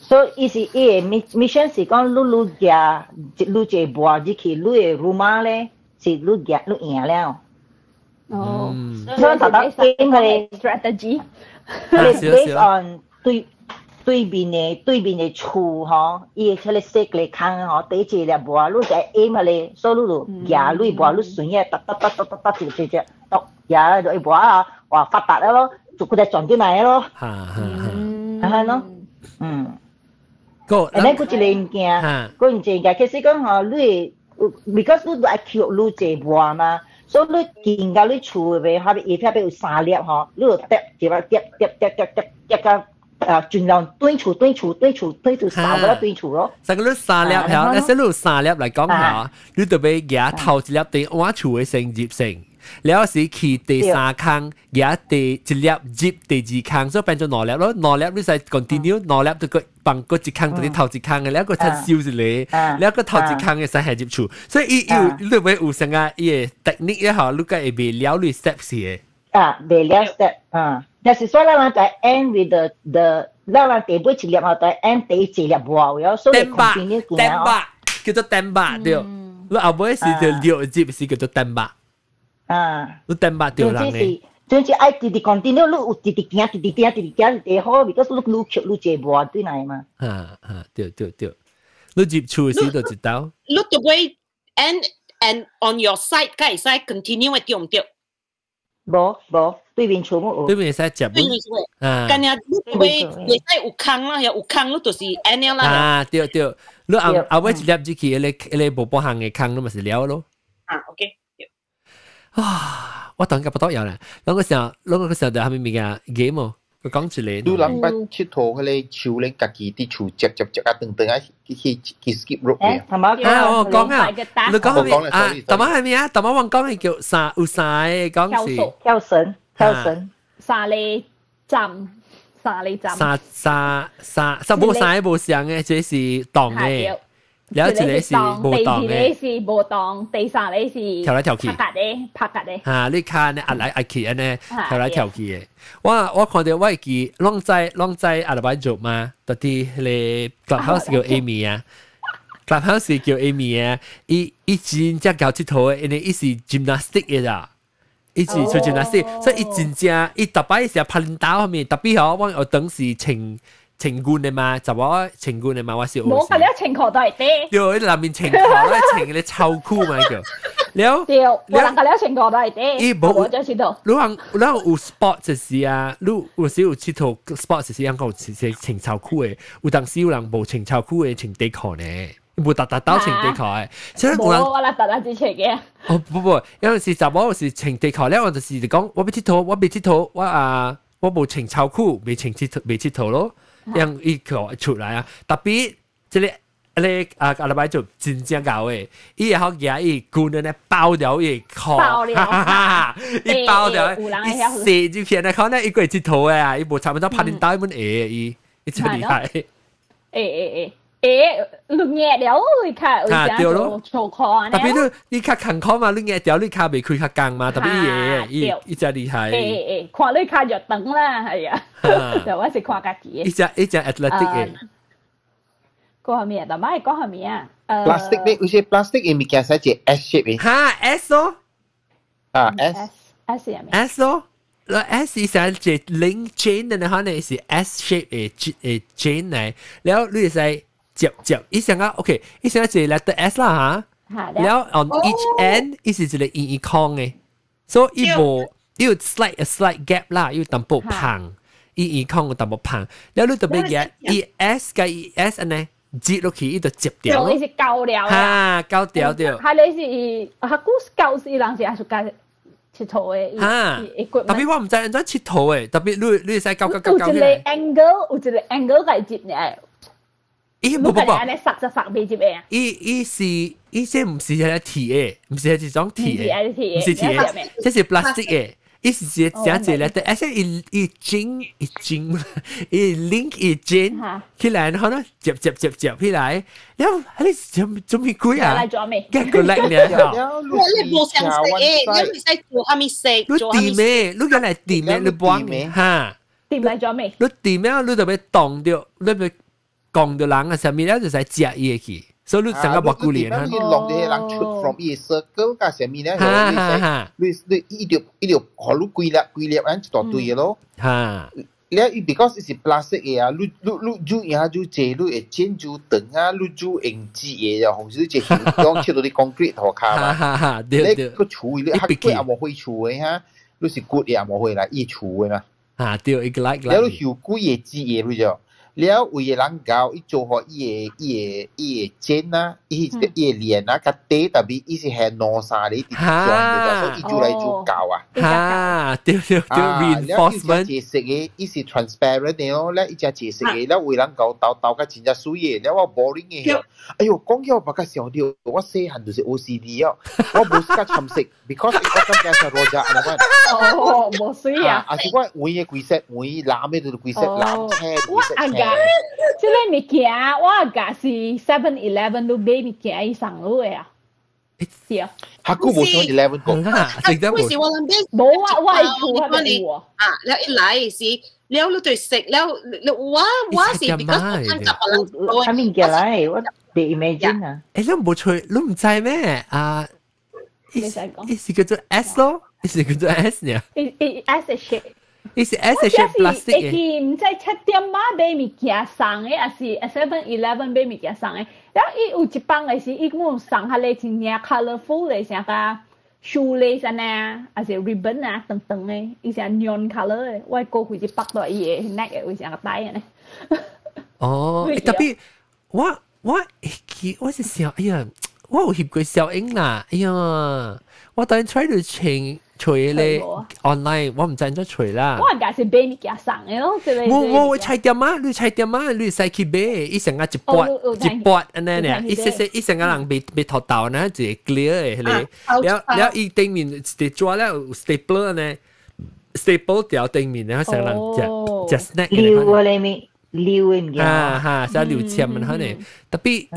So is it mission 是講你夾你隻波入去你嘅 rumah 咧，是你夾你贏了。哦，所以頭頭 game 係 strategy。based on 對面嘅厝嗬，伊迄個色嚟坑嗬，第一隻粒波，你就 aim 嚟，所以你就夾你波，你順嘅得直接，夾就一波啊，哇發達咯，就佢哋轉進來咯，係咯，然後佢一個物件，佢唔正嘅，其實講嗬，你 because 你愛扣你隻波嘛。所以你見到你厝嘅下邊，下邊有3粒嗬，你就疊個盡量堆厝掃個堆厝咯。成個你3粒嚇，但係你3粒嚟講嚇，你就俾夾頭一粒地我厝嘅成接成，แล้ว是去第3坑夾第一粒接第2坑，所以變咗2粒咯。2粒你使 continue，2粒就個bằng個一坑到你頭一坑嘅，แล้ว個ทัด燒住你，แล้ว個頭一坑嘅使係接觸，所以你會有成個嘢 technique 一下，你個會未了你 steps 嘅。未了 step，但是所以咱就 end with the，咱第一粒後就 end 第一粒話喎，所以 continue 點叫做tembak對，你後尾是就六接是叫做tembak。你tembak掉人嘅。總之愛直continue，你有直行好，because你接波對嚟嘛。對，你接厝時就知道。你就會 and on your side，梗係使 continue 嘅對唔對？冇，對面厝冇。對面使接。對面厝。咁樣你會使有坑啦，有坑你就是 end 啦。對，你後尾一粒入去，你無保行嘅坑，你咪是了咯。OK。我當家不多有咧，嗰個時候就係咪咪嘅 game 哦？佢講住你。你諗翻佚佗嗰啲厝咧，家己啲厝接啊，等啊，去 skip rope 嘅。我講啊，你講係咪啊？頭晚係咪啊？頭晚我講係叫沙有沙嘅講是。跳繩。沙哩站。沙冇沙冇上嘅，這是檔嘅。了一個是無檔嘅，第二個是無檔，第三個是跳來跳去，拍格嘅。嚇！你看呢壓來壓去安尼跳來跳去嘅。我看到我係記攏在阿拉伯做嘛，到啲個 clubhouse 叫 Amy 啊 ，clubhouse 叫 Amy 啊，伊真正搞佚佗嘅，因為伊是 gymnastic 嘅咋，伊是做 gymnastic，所以伊真正伊特別是拍領導後面，特別好，我當時情冠嘅嘛，就我情冠嘅嘛，我是冇佢啲情褲都係啲，對，你裏面情褲咧情嘅秋褲嘛叫，了，對，我諗佢啲情褲都係啲，我就知道。你有 sport 就是啊，你有時有佚佗 sport 就是講講情秋褲嘅，有當時有人無情秋褲嘅情底褲呢。冇特兜穿地球嘅，所以我啦特之前嘅。哦不，有陣時就我是穿地球咧，我就是講我俾鐵頭，我俾鐵頭，我冇穿秋褲，未穿鐵頭咯，讓伊個出來啊！特別即係你阿禮拜做真正搞嘅，伊然後嘢伊姑娘咧爆掉伊殼，伊爆掉，伊射住片咧，可能伊個係鐵頭嘅啊，伊冇差唔多拍電刀咁嘢，伊真厲害。你nghe掉你卡，對咯，做課特別你卡勤課嘛，你nghe掉你卡未開卡更嘛，特別嘢，伊真厲害。看你卡就等啦，係啊，就我是看家己。伊只 athletic 嘅。講下咩？但係講下咩啊？plastic 咧，有些 plastic 嘅物件使隻 S shape 嘅。嚇 S 咯。S 係咩 ？S 咯。S 是係隻 link chain 嘅，可能是 S shape 嘅 chain 嚟，然後你係接，伊成個 OK， 伊成個係 letter S 啦嚇，然後 on each end 伊是一個圓框嘅，所以伊冇要 slight gap 啦，要淡薄胖，圓框有淡薄胖，然後你特別嘅 ES 加 ES 呢，接落去伊就接掉，你是高了嚇，高掉掉，係你是下股高是人是藝術家。切圖嘅，特別我唔知人哋切圖嘅，特別你使搞。有一個 angle 係接嘅。咦，冇，你實未接嘅。伊即唔是係鐵嘅，唔是係一種鐵嘅，唔是鐵嘅，即係 plastic 嘅。伊是只咧，但係伊link 起來，可能接起來，然後你做咩鬼啊？嘅個叻呢？你冇想食嘅，你使做下面食，你掂咩？你梗係掂咩？你幫咩？嚇？掂嚟做咩？你掂咩？你就俾當掉，你俾講到人嘅上面咧，就使食嘢去。所以你成個白姑娘啊！你弄啲人出 from 伊 circle 加上面咧，你一條學你規粒安一大堆咯。嚇！你because 是 plastic 嘅啊，你做嘢做借，你會剪做長啊，你做硬紙嘢啊，或者只講切到啲 concrete 頭卡嘛。你個厝你黑鬼也冇會厝嘅嚇，你是骨也冇會啦，伊厝嘅嘛。啊，對，一個 like。你有鬼嘢紙嘢你就。了為人教，伊做好伊個針啊，伊個鏈啊，甲底特別伊是係攞曬你啲裝嘅，所以伊做嚟做教啊。嚇，對 reinforcement。了伊隻色嘅，伊是 transparent 嘅咯，了伊隻隻色嘅，了為人教鬥甲真正水嘅，了我 boring 嘅。哎呦，講起我白甲想到，我細漢就是 OCD 啊，我冇時間尋色 ，because 我感覺係羅家安尼。哦，冇水啊！啊，是我換嘅規色，換藍嘅就規色，藍車規色車。即係物件，我架是 7-Eleven 都買物件伊上路嘅啊。是啊。下個冇 7-Eleven 講啦，食得冇。冇啊，我係做係咪喎？啊，แล้ว一來是แล้วรู้ตัว食แล้วว่าสิ because 我看กับ我係物件嚟，我哋 imagine 啊。誒，你冇吹，你唔知咩啊？伊是叫做 S 咯，伊是叫做 S 呢。S shape。伊是 S shape plastic 嘅。伊唔知7點碼買物件送嘅，還是 7-Eleven 買物件送嘅。然後伊有一幫嘅是伊講送下嚟真正 colourful 嘅，像個 shoelace 啊，還是 ribbon 啊等等嘅，伊是 neon colour 嘅。我過去就綁到伊嘅 neck 嘅，為像個帶嘅呢。哦，特別我是想，哎呀，我有翕過小英啦，哎呀，我當然 try to change。除咧 online， 我唔知點除啦。我家是買物件送嘅咯，我菜店啊，你菜店啊，你使去買，伊成個一撥安尼咧，伊成個人被頭豆呢，就 clear 嘅咧。แล้ว伊頂面係做咧 staple 呢 ，staple 掉頂面咧，成人只 snack。溜啊你咪溜嘅嘢。哈，使溜簽มัน可能，特別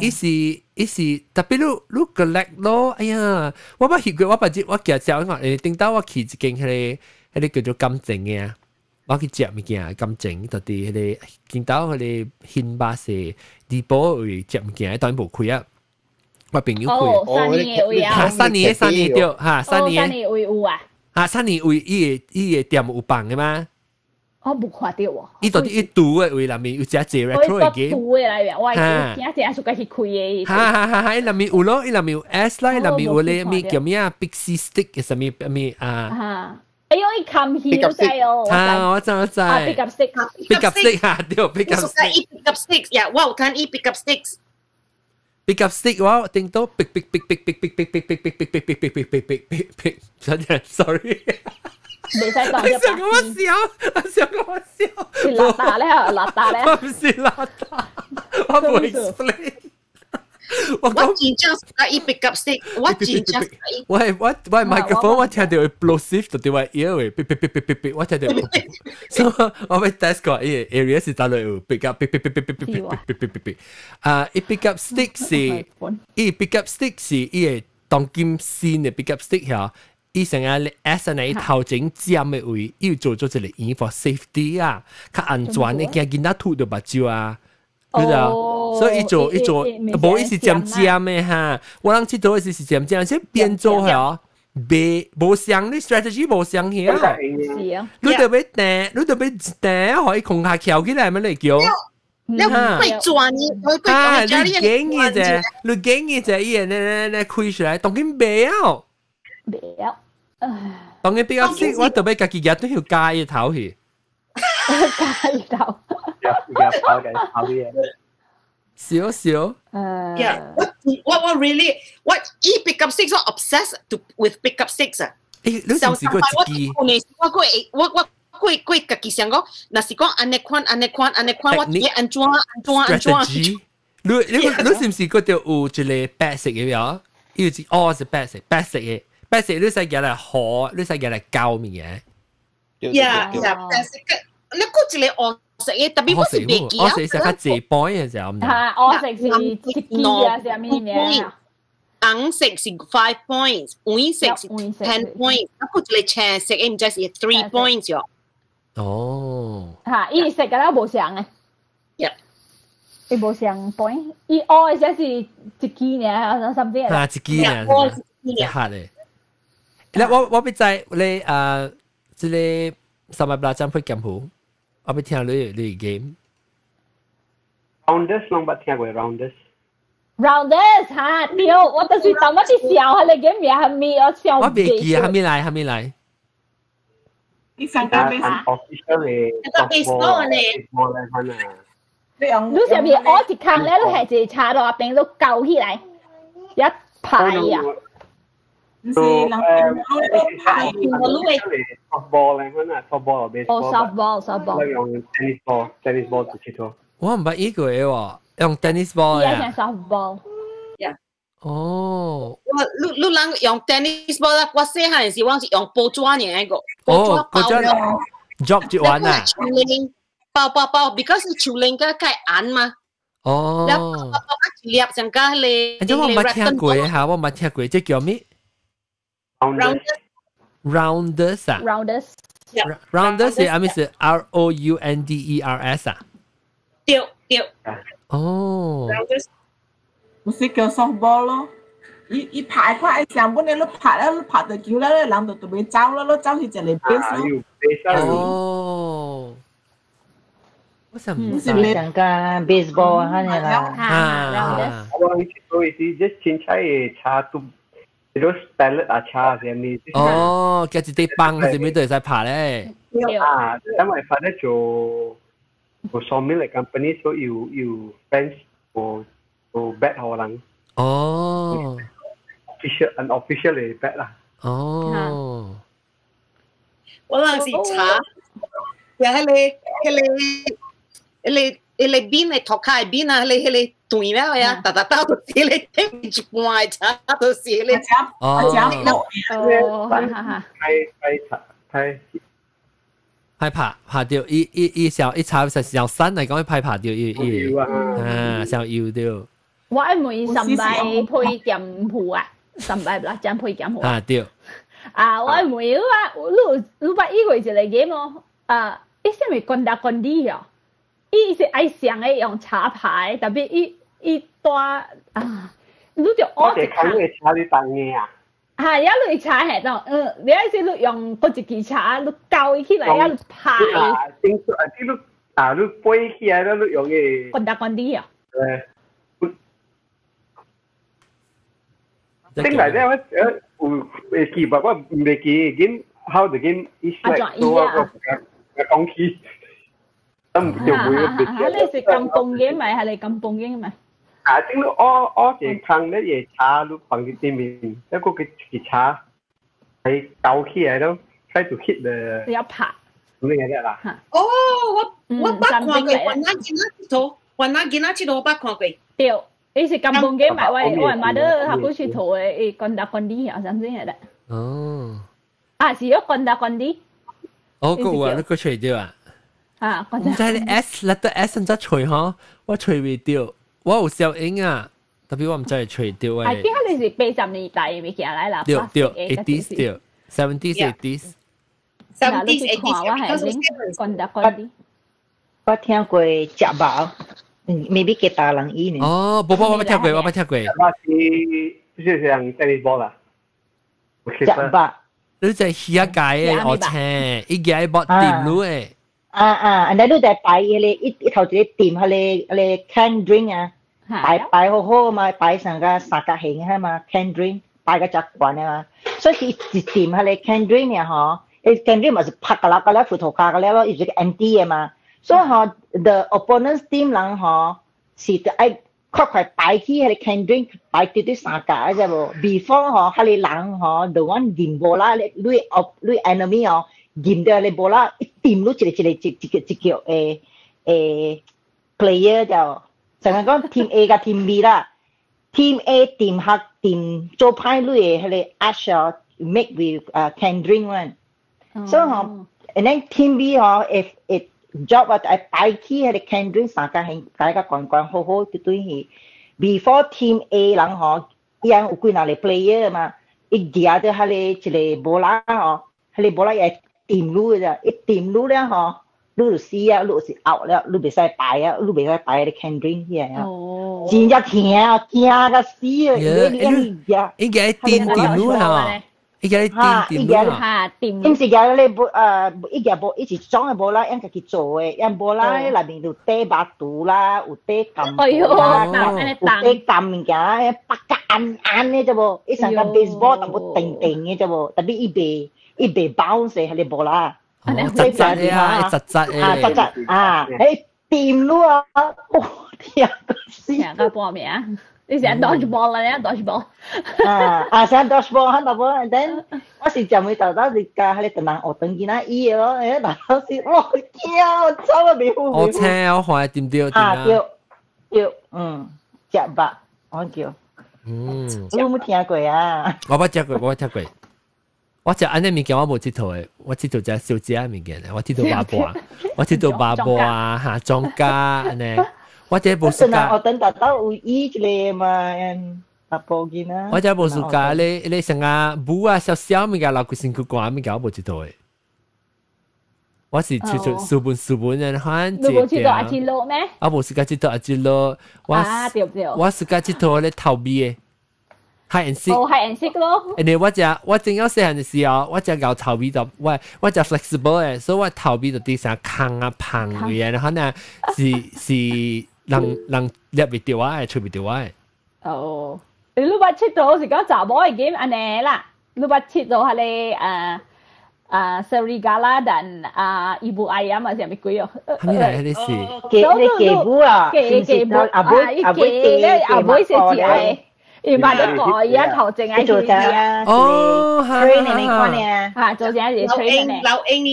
伊是特別你個叻咯，哎呀，我捌翕過，我記隻我頂到我去一間迄個叫做金正嘅啊，我去食物件金正，就啲迄個見到迄個新巴士地堡位食物件，當然無開啊，我朋友開，三年對，嚇三年位有啊，嚇三年位伊個店有放嘅嘛。我冇看到喎。伊到底一賭嘅位內面有只 retro 嘅 game。賭嘅內面，我係今日出去開嘅。哈，伊內面有咯，伊內面有 S 啦，伊內面有咧咩叫咩啊 ？Pixie stick 嘅什麼咩啊？哎呦，伊冚起都知哦。啊，我知。Pick up stick 啊，對，pick up stick。pick up sticks，yeah，wow，can eat pick up sticks。pick up stick 我頂到 pick， 真係 sorry。未使講一想我笑，想我笑。是邋遢咧，邋遢咧。我唔是邋遢，我唔會 explain。我緊張係一 pick up stick，我緊張係。我 microphone 我聽到 explosive 就對我 ear 喂，我聽到。所以我咪 test 過，咦 area 是打落 pick up， 一 pick up stick 是，一 pick up stick 是一個當金線嘅 pick up stick 嚇。伊成日 S 呢頭整尖嘅位，要做咗一個 in for safety 啊，較安全嘅，驚囡仔吐到目睭啊，對啊，所以伊做，無伊是尖嘅哈，我諗知道伊是尖，即變做係哦，無相你 strategy 無相嘅啊，你特別頂，可以空下翹起來咪嚟叫。你會轉你驚嘅啫，伊呢開出來，當然袂啊。當然比較識，我特別家己日都要加一頭去。加一頭。少少。Yeah, what really? What pick up six? What obsessed with pick up six 啊？你上次個自己，我家己想講，那是講安尼款，我自己安怎。strategy。你是唔是嗰條有一個白色嘅樣？要是是白色嘅。白色你使嘢嚟學，你使嘢嚟教咩嘢？呀，白色嘅，你嗰一個紅色嘅，特別我是白記啊。我是食較濟 point 嘅時候，係紅色是1記啊，係咩嘢？紅色是5 points， 黃色是10 points， 嗰一個青色嘅唔知是3 points 咗。哦。嚇，伊食嘅啦冇上嘅。伊冇上 point， 伊嘅只是1記呢，甚至係。嚇，1記呢，一下咧。我俾在你即係三百八張配劍譜，我俾聽你 game。Rounders 攏捌聽過 Rounders。Rounders 嚇，對，我就是當我啲笑係你 game 係咪我笑？我未記，係咪嚟？你上個 official 嘅 baseball 咧。你上面我一坑咧都係只插到邊都救起來一排啊！So, softball 咧，可能 softball 或 baseball。用 tennis ball 去做。我唔捌呢個喎，用 tennis ball 啊。用 softball。哦。你人用 tennis ball 啦，我細漢時我是用波抓嘅個。波抓 drop 住玩啊。包，because 球鈴個介硬嘛。哦。包一粒上加你。我冇聽過嚇，我冇聽過，即叫咩？Rounders 啊 ？Rounders 係係咪是 ROUNDERS 啊？對。哦。唔是叫 softball 咯，伊拍快上半你拍到球啦，人就特別走啦，走去就嚟 base 哦。我想唔是講緊 baseball 啊，係啦。我以前做嘅是 just 青菜茶都。Terus pellet acar yang ni. Oh, kaya jadi pang kasi itu saya pak le. Sama pada jo sawmill company so you fence for bet orang. Oh. Unofficial bet lah. Oh. 我嗰時茶，又你邊你托開邊啊？你對咩呀？打到到時你聽住半茶到時你拍掉一小山嚟講，拍掉小腰掉。我每3擺配劍譜啊，3擺啦，將配劍譜啊掉。我每啊，你把依個就嚟 game 咯，一些咪乾打乾啲啊。伊是愛上嘅用茶牌，特別伊大你就我哋睇嘅茶你當嘅啊？係一類茶係咁，你一時你用嗰一支茶，你攪起來一排。你杯起來都你用嘅。乾打乾啲啊？正嚟咧，我記不過唔記 game how the game is like 做個講起。你是咁蹦嘅咪係你咁蹦嘅咪？整到我嘅坑咧嘢叉，你放喺地面，一個嘅叉係搞起來咯，try to hit the。要拍。咁樣嘅啦。哦，我捌看過，雲南見到我捌看過。對，伊是kampung game 買位，我媽都下不去圖誒，건다 건디好像是係的。哦。啊，是要건다 건디。哦，個話你個除掉啊？啊，唔知你 S 甩到 S 唔知除嗬，我除未掉，我有效應啊，特別我唔知係除掉誒。係邊個你是80年代嘅物件嚟啦？掉80s 掉70s 80s。70s 80s，我係拎건다 건디。我聽過食飽，maybe 幾大人醫呢？哦，寶寶我冇聽過，我冇聽過。就是像 tennis 啦，食飽。你就係下屆嘅，我聽，依家係博掂路誒。อันนั้นดูแต่ไปเลยอีเขาจะติ่มทะเล can drink อ่ะไปโฮโฮมาไปสังกาสักกะเหงให้มา can drink ไปก็จักกว่าเนี่ยมา所以ติ่มทะเล can drink เนี่ยฮะไอ้ can drink มันจะพักกันแล้วฟุตโถคากันแล้วอีกจะ empty อ่ะมา所以ฮะ the opponent team หลังฮะสิไอ้ค่อยๆไปที่ทะเล can drink ไปที่สักกะใช่บ่ before ฮะทะเลหลังฮะ the one ดิมโบล่าลุย enemy ฮะยิมเดอร์เลยบอกว่าทีมรู้จิเกี่ยวplayer เจ้าฉะนั้นก็ทีม A กับทีม B ละทีม A ทีมฮักทีมโจพายลุยให้เลย Asher make with can drink one so ฮะ and then ทีม B ฮะ if it job ว่าไปที่ให้เลย can drink สังกัดให้ใครก็ก่อนโฮโฮตุ้ย before ทีม A หลังฮะยังอุกุยนาเลย player มาอีกเดียวจะให้เลยจิเลยโบล่าฮะให้เลยโบล่าtìm lui rồi ít tìm lui đó hả lui xí á lui xí out đó lui bị sai bài á lui bị sai bài để can drink here á chính ra thiệt cái xí á ý cái tìm lui hả ý cái tìm lui hả tìm em sẽ cái này ý cái bộ ý chỉ trong cái bộ lá em cái chỗ ấy em bộ lá là mình được tê bát tủ la u tê cầm tê cầm mình cái bắt cái ăn này cho bộ ý sang cái baseball tao bộ tình này cho bộ tapiอีเบบ้าเสียเลยบอกละจัดจัดเฮ้ยทีมรู้อ่ะโอ้เทียบสิก็ปอมเนี่ยนี่เสีย dodgeball เลยนะ dodgeball เสีย dodgeball ฮันแบบว่า then ว่าสิจะไม่ต่อต้านสิกาให้ตะนังออกตั้งกี่นะอีเหรอแต่เขาสิโอ้ยเกี่ยวชอบแบบหู我聽我看點掉จับ吧我叫你有冇聽過啊我冇聽過我食安尼物件我無佚佗誒，我佚佗食小食物件咧，我佚佗麻婆，我佚佗麻婆啊，嚇莊家安尼，我這無暑假。我等到有伊一個嘛，麻婆見啊。我這無暑假，你成個舞啊，小物件，留佢先去逛物件，我無佚佗誒。我是佚佗書本人看。你無佚佗阿基羅咩？我無暑假佚佗阿基羅，我暑假佚佗咧逃避誒。係人識，係人識咯。人哋我正有細漢嘅時候，我只有逃避到，我只 flexible 嘅，所以我逃避到啲啥坑啊碰嘅，然後呢是人入唔掉啊，出唔掉啊。哦，你擼把切到是講查某嘅 game 安尼啦，擼把切到係你Serigala dan Ibu Ayam masih ambil kuyo. Kami dah ada si. Kebu lah. Kebu. Aboy sesi. 而買咗個而家頭淨係做嘅，哦，training 嚟講咧，嚇做淨係 training 嚟。劉英你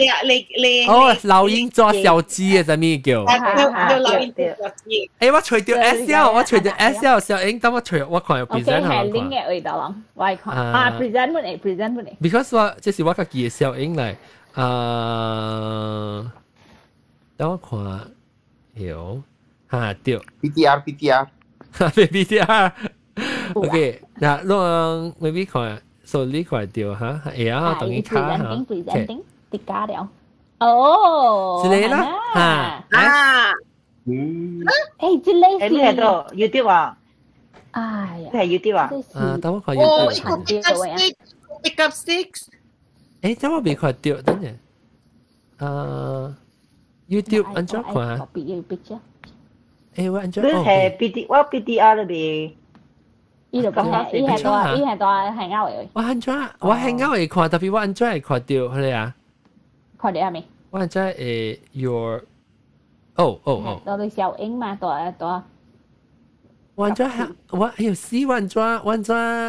哦，劉英做小雞嘅，就咩叫？叫劉英做小雞。誒，我除掉 SL， 我除掉 SL 小英，等我除，我看有 present 係拎嘅味道咯，我係看啊 present 乜嚟 present 乜嚟。Because 我即係我家己嘅小英嚟，等我看有嚇掉 BTR。OK， 嗱，讓 maybe 看，所以看掉嚇，啊，等於卡嚇。presenting， 跌價了。哦，是你啦，嚇誒，這類係呢個 YouTube 啊，哎呀，係 YouTube 啊，等我看 YouTube。哦，pick up six。誒，等我未看掉，等陣。YouTube 安怎看啊？誒，我安怎？你係 BTR 裏邊。伊就講係，伊係多係勾嘅。我係勾嚟看，特別我安怎會看到佢哋啊？看到係咪？我安怎your 哦。到你小英嘛，多。玩咗我要試玩咗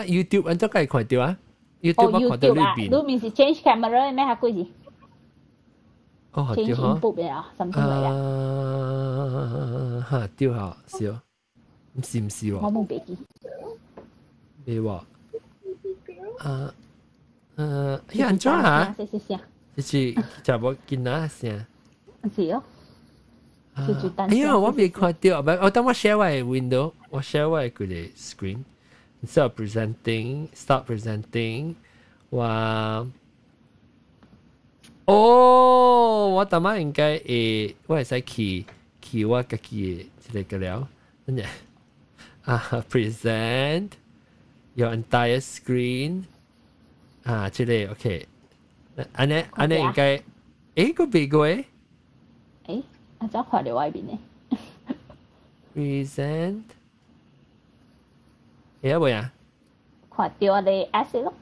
YouTube 玩咗計看到啊 YouTube 我看到裏邊。裏面是 change camera 咩下貴字？哦，好對哈。input 啊，something like that。哈，對哈，是哦，唔是喎。我冇記記。未喎。要安怎嚇？就是就冇見啊先。是哦。哎呀，我未看到，我等我 share 我 window， 我 share 我個 screen。Instead of presenting, start presenting。哇！哦，我頭晚應該我係使去我自己嘅一個了，真嘅present your entire screen 這裡 OK， 安尼應該個別個我真看到外邊呢。present， 有冇呀？看到我哋 asset 咯。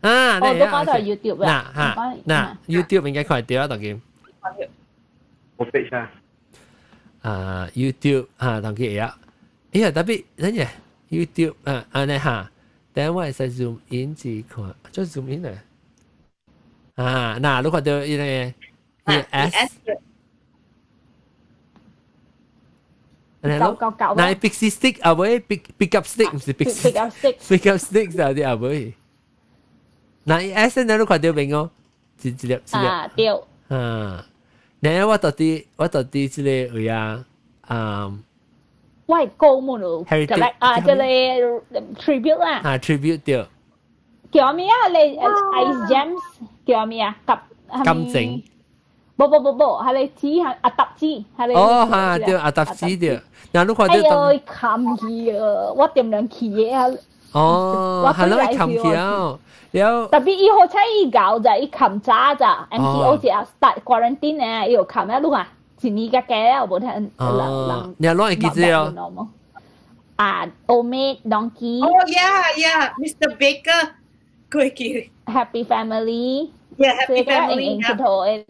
都講到 YouTube 啦。嗱 YouTube 應該看到啊，當然。我背下。YouTube 當然呀。哎呀，特別乜嘢 YouTube 安尼哈，等我係使 zoom in 至看，再 zoom in 咧。嗱，你看到依個 S。嗱 ，Pixie Stick 啊喂 ，Pick Up Stick 唔是 Pixie Pick Up Stick 就啲啊喂。嗱 ，S 你都看到邊個？一粒。對。嗱，我到底即個位啊，我係高門咯，即係tribute 啦。tribute 對。叫咩啊？你 Ice Gems 叫咩啊？金正。不，係你指係阿達指，係你。對阿達指對。嗱，你看到。哎呦，冚去啊！我點樣去嘢啊？係咯，冚去啊！特別以後才一搞就一冚渣咋 ，MCO 就 start quarantine 咧，要冚咩路啊？前年嘅嘅我冇聽。你攞嚟幾隻啊？Old Donkey。Oh yeah, Mr. Baker， 佢叫 Happy Family。Yeah, Happy Family。出頭誒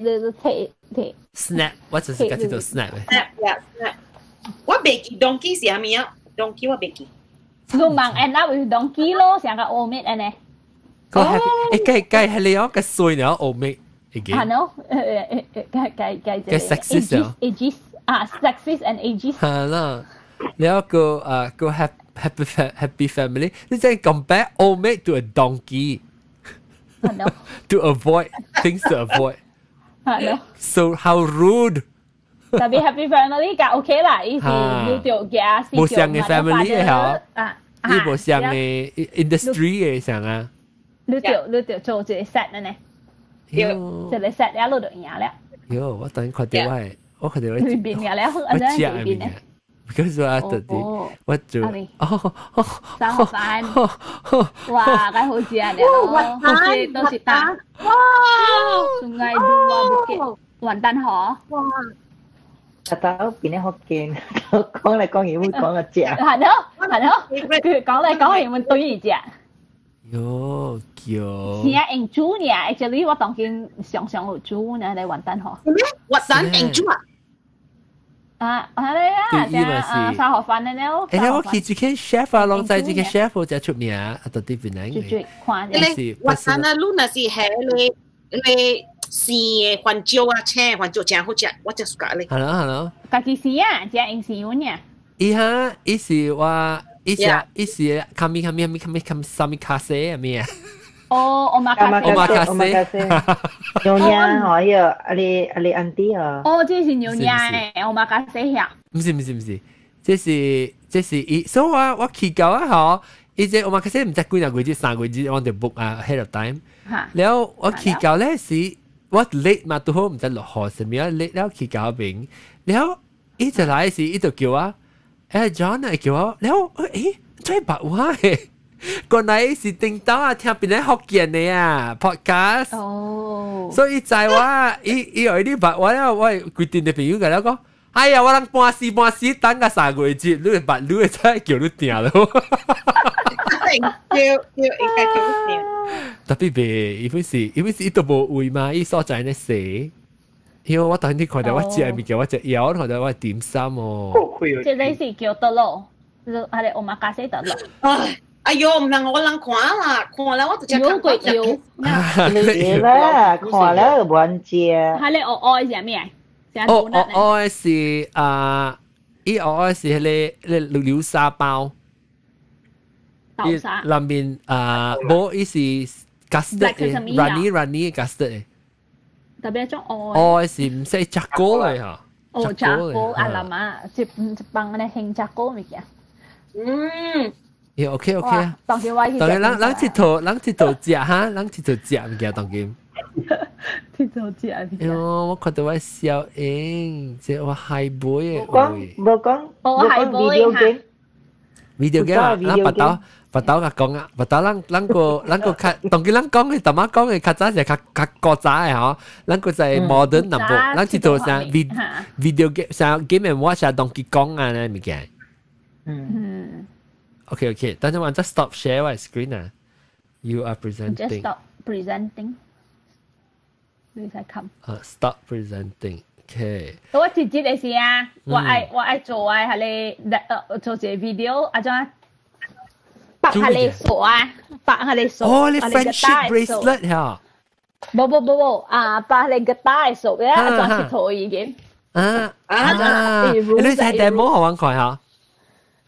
Snap， 我就是講到 Snap。Snap。我未記 Donkey 是咩啊 ？Donkey 我未記。路盲 end up with Donkey 咯，成個 Old Mate 呢？計係你有個衰呢 Old Mate。係咯，計sexist sexist and ageist。係啦，你有個happy family， 你真係 compare Old Mate to a donkey。To avoid things to avoid. So how rude. 特別 happy family 㗎 OK 啦，依是要條嘅冇上嘅 family 嘅嗬，依冇上嘅 industry 嘅上啊。你條做一個 set 呢？一個 set 一路就贏了。喲，我等陣看到我看到我裏邊嘅咧，我真係裏邊咧。Because 我特啲，我做生學飯，哇，梗好似啊你咯，好似都是蛋，哇，sungai dua bukit 雲丹河，哇，tahu pindah Hokkien， 講嚟講去會講個隻，係咯，佢講嚟講去會對一隻。喲，叫。是啊，用豬呢 ，actually 我當見常有豬呢喺雲丹河。雲丹用豬啊？係啊，沙河飯咧咯。誒，我見自己 chef 啊，浪仔自己 chef 就出名啊，到啲邊嚟？最看你雲丹啊，Luna 是係你試嘅環椒啊，青環椒正好食，我真係覺得。係咯。家己試啊，只用試碗呀。伊是話，伊是卡咪沙咪卡西啊咩啊？哦，omakase，牛娘可以，阿你 auntie 啊？哦，這是牛娘誒，omakase 呀？唔是，這是伊，所以我去到啊嗬，伊隻 omakase 唔知幾多個月3個月我哋 book 啊 ahead of time，然後我去到咧是我 late 嘛，都好唔知落河什麼 late แล้ว去到邊，然後伊就來時伊就叫我，John 啊叫我，然後再白話誒。個奶是叮當啊，聽邊啲福建嘅啊 podcast， 所以就係話，伊有啲白話咧，我決定啲朋友嘅咧講，哎呀，我諗半時等個3個月節，你係白，你係真係叫你定咯。特別別，因為是伊都冇位嘛，伊所在呢死。因為我當你看到我食物件，我食腰，看到我點心哦。即係是叫得咯，係你我媽家姐得咯。哎呦，唔能我能看啦，看了我就只有個要，你啦，看了冇食。係你我係咩？我是我是你流沙包。豆沙。裏面冇伊是 custard 嘅 runny custard 嘅。特別一種我是唔識炸糕嚟嚇。炸糕啊諗啊，接幫你興炸糕咪嘅。OK 啊。當佢話，當然，人佚佗食哈，人佚佗食物件當然。佚佗食物件。我看到我笑應，即我害杯嘅。冇講 video game 啊，拔刀甲講啊，拔刀咱個較，當然咱講嘅，大媽講嘅較早是較古早嘅嗬，咱個在 modern 淡薄，咱佚佗啥 video game 啥 game and watch 啊，Donkey Kong 啊呢物件。OK， 等陣我再 stop share 我 screen 啊。You are presenting. Just stop presenting. 你才冚。Stop presenting. OK。我直接嘅事啊，我愛做係你做隻 video，啊種白係你數啊，白係你數。哦，你 friendship bracelet 嚇。冇啊，白你嘅帶數嘅，啊種係圖已經。你睇 demo 好玩快嚇。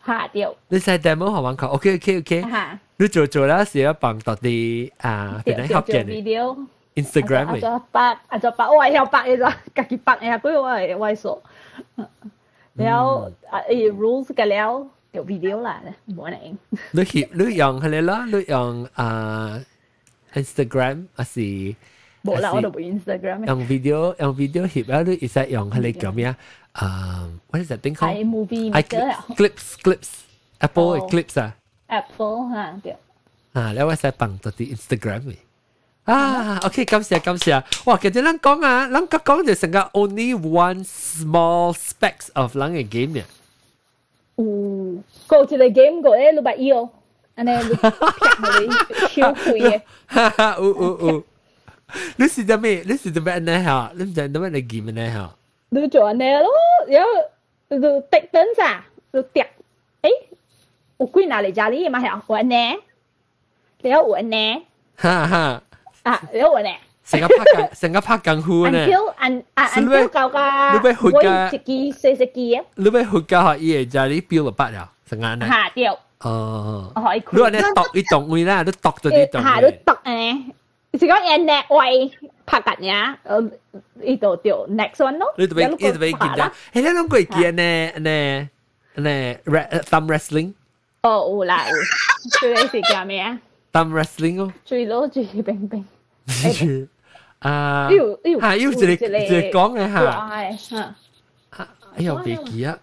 嚇掉。你睇 demo 好玩快 ，OK。你做啦時一幫到啲邊啲合嘅 video。Instagram 嚟。做白，我係有白嘅咋，自己白嘅，嗰個我係數。แล้วrules 嘅แล้วเดี๋ยว video 啦冇อะไรเอง你用係你啦，你用Instagram 還是冇啦，我都冇 Instagram。用 video 翕啦，你實用係你叫咩啊？What is that thing called? iMovie Clips Apple Clips 啊 Apple 嚇對แล้ว我實幫到啲 Instagram 嚟。OK， 感謝。哇，其實咱講就成個 only one small specks of 咱嘅 game 嘅。個一個 game 個咧，你把腰，安尼你劈佢超貴嘅。你是做咩安尼嚇？你唔知做咩嚟 game 安尼嚇？你做安尼咯，然後就滴等咋，就滴。我歸哪嚟家裡嘛係我安尼，然後我安尼。有我呢。成個拍功夫呢。until 到個，你要學㗎。一支40支啊。你要學㗎學伊家裡標了八了，成個呢。嚇掉。你話你讀一動位啦，你讀咗啲動位。嚇，你讀呢？是講人呢位拍緊呀？呢度掉 next one 咯。你度俾見啦。你諗過見呢thumb wrestling？有啦，最係是叫咩啊？thumb wrestling 哦。最攞住冰冰。要一個講嘅嚇。哎呀，別記啊！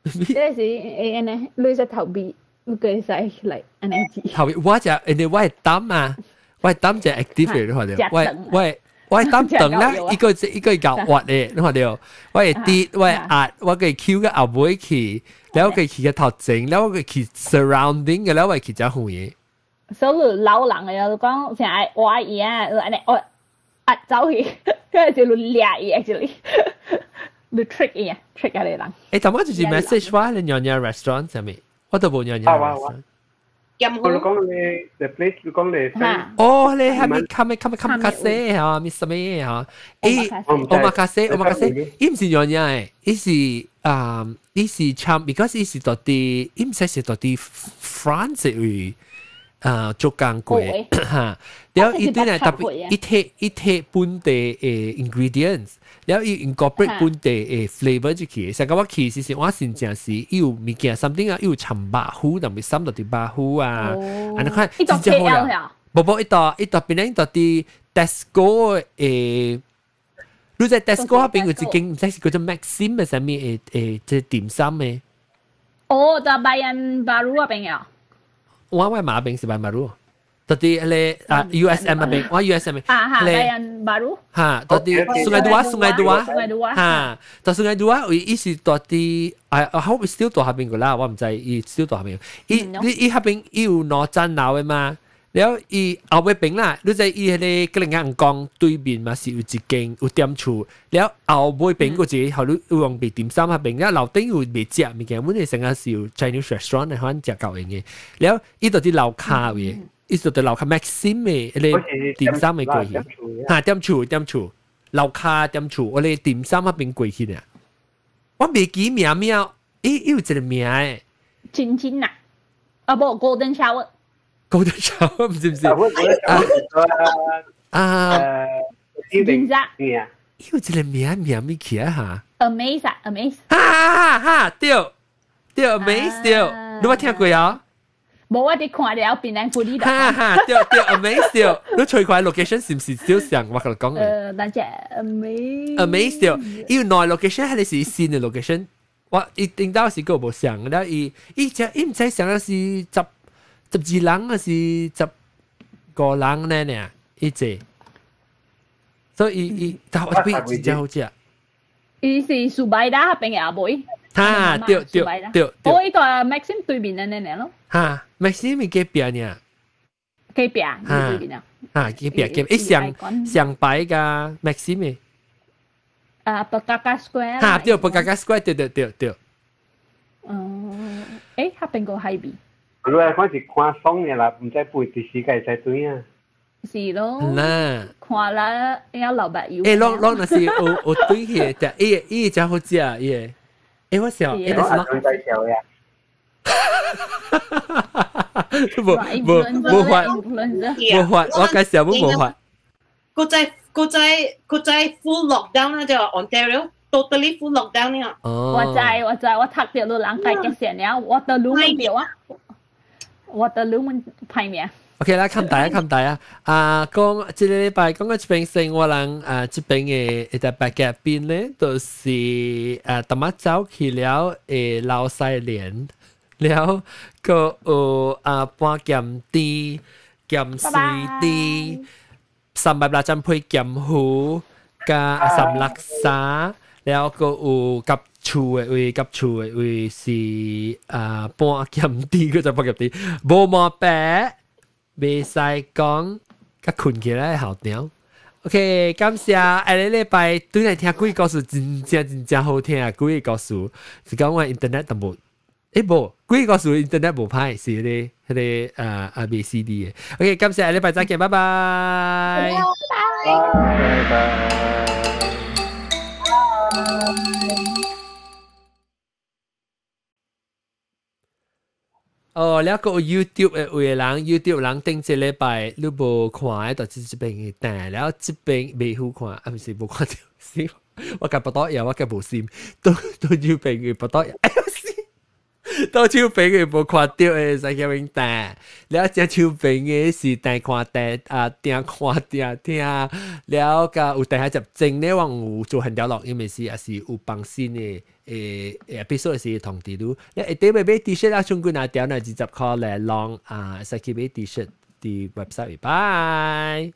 即係誒呢，女仔頭皮佢使嚟安尼字。頭皮我就我係膽啊，我係膽就 active 嚟，你看到。我係膽等啦，一個搞滑嘅，你看到。我係跌，我係壓，我嘅 Q 嘅後背去，แล้ว我嘅去嘅頭前，แล้ว我嘅去 surrounding 嘅，แล้ว我去就好嘢。所以老人嘅就講成日話嘢啊，安尼我壓走去，跟住就掠嘢住你，你 trick 嘢 trick 下你人。但我就是 message 話你樣樣 restaurant 上面，我都冇樣樣 restaurant。我講你 the place， 你講你。你係咪卡西嚇？咪什麼嚇？omakase，伊唔是樣樣誒，伊是參 ，because 伊是到啲，伊唔使是到啲 France 位。做工過嚇，然後伊對嚟特別一睇本地嘅 ingredients，然後伊 incorporate 本地嘅 flavour 入去。成個我其實我真正是有物件 something 啊，有參白糊同埋參到啲白糊啊，你看真正好啦。冇一道邊咧，一道啲 Tesco 誒，你在 Tesco 嗰邊有一間唔知係叫做 Maxim 嘅上面即係點心嘅。就Bayan Baru 嗰邊有。我馬邊是馬路，到啲咧USM 嗰邊，我 USM Bayan Baru 嚇，到啲Sungai Dua 嚇，到Sungai Dua，伊是到啲I hope still 到下邊個啦，我唔知伊 still 到下邊，伊下邊伊有攞站樓嘅嘛， แล้ว伊後尾邊啦，你知伊迄個個人講對面嘛是有一間有店厝，แล้ว後尾邊嗰隻後你有用別點心下邊，แล้ว樓頂有未食物件，阮哋成日是有 Chinese restaurant 嘅，可能食夠用嘅。แล้ว伊到啲樓卡嘅，伊到啲樓卡 Maxim 嘅，你點心嘅過去，嚇店厝，樓卡店厝，我哋點心下邊過去啊！我未記名，有一個名誒，真啊，啊不 Golden Shower。Golden Shower 唔知唔知點咋？有一個名咪起啊嚇 ？Amaze，哈對 Amaze 對，你有聽過啊？冇我哋看了邊人富啲的。對 Amaze 對，你隨佢 location 是唔是少上？我同你講但係 Amaze 對，要內 location 係你是新嘅 location， 我一定到時個冇上，然後伊唔使上是12人還是15人呢？一隻，所以伊但係邊真正好食。伊是蘇拜達邊嘅阿妹。哈，對。我依個 Maxim 對面嘅咯。哈 ，Maxim 咪幾邊呢？幾邊？對面啊？哈，幾邊？一上擺個 Maxim 嘅。Pagkaka Square。哈，對 ，Pagkaka Square，對。下邊個係邊？如果開始看爽嘅啦，唔使背啲時間在對啊。是咯。嗱，看啦，有老白油。攞那是我對嘅，但伊真好食嘢。我想，你係在笑呀？冇法，我介紹冇法。佢在 full lockdown 啦，就 Ontario totally full lockdown 呢。我知，我讀掉到冷界嘅時候，我到路唔掉啊。我的路們排名。OK 啦，冚大啊！講這個禮拜講嘅一邊生活人這邊嘅一隻白鴿邊咧，就是特麼走去了老西蓮，了個有半鹹啲、鹹水啲、300針配鹹糊加3辣沙，了個有夾醋嘅位是半鹹啲，嗰隻半鹹啲，冇毛白。未使講，甲困起來好聽。OK， 感謝下個禮拜對嚟聽幾個故事，真正好聽啊！幾個故事是講我 internet 都冇，冇幾個故事 internet 冇派，是嗰啲ABCD 嘅。OK， 感謝下個禮拜再見，拜拜。拜拜。แล้วก็ YouTube 嘅位人 YouTube 人頂一禮拜你無看嘅，就這邊嘅但แล้ว這邊未好看，唔是冇看到先，我夾不到嘢，我夾無線，到YouTube 嘅不到嘢，到YouTube 嘅無看到嘅，使叫人但，แล้ว只 YouTube 嘅是但看但定看定聽，แล้ว個有第下集正咧，我有做很條錄音嘅事，也是有幫新嘅。episode 是同啲咯，你一定要買 T-shirt 啦，充軍啊條呢20塊嚟 long 使去買 T-shirt 啲 website，拜。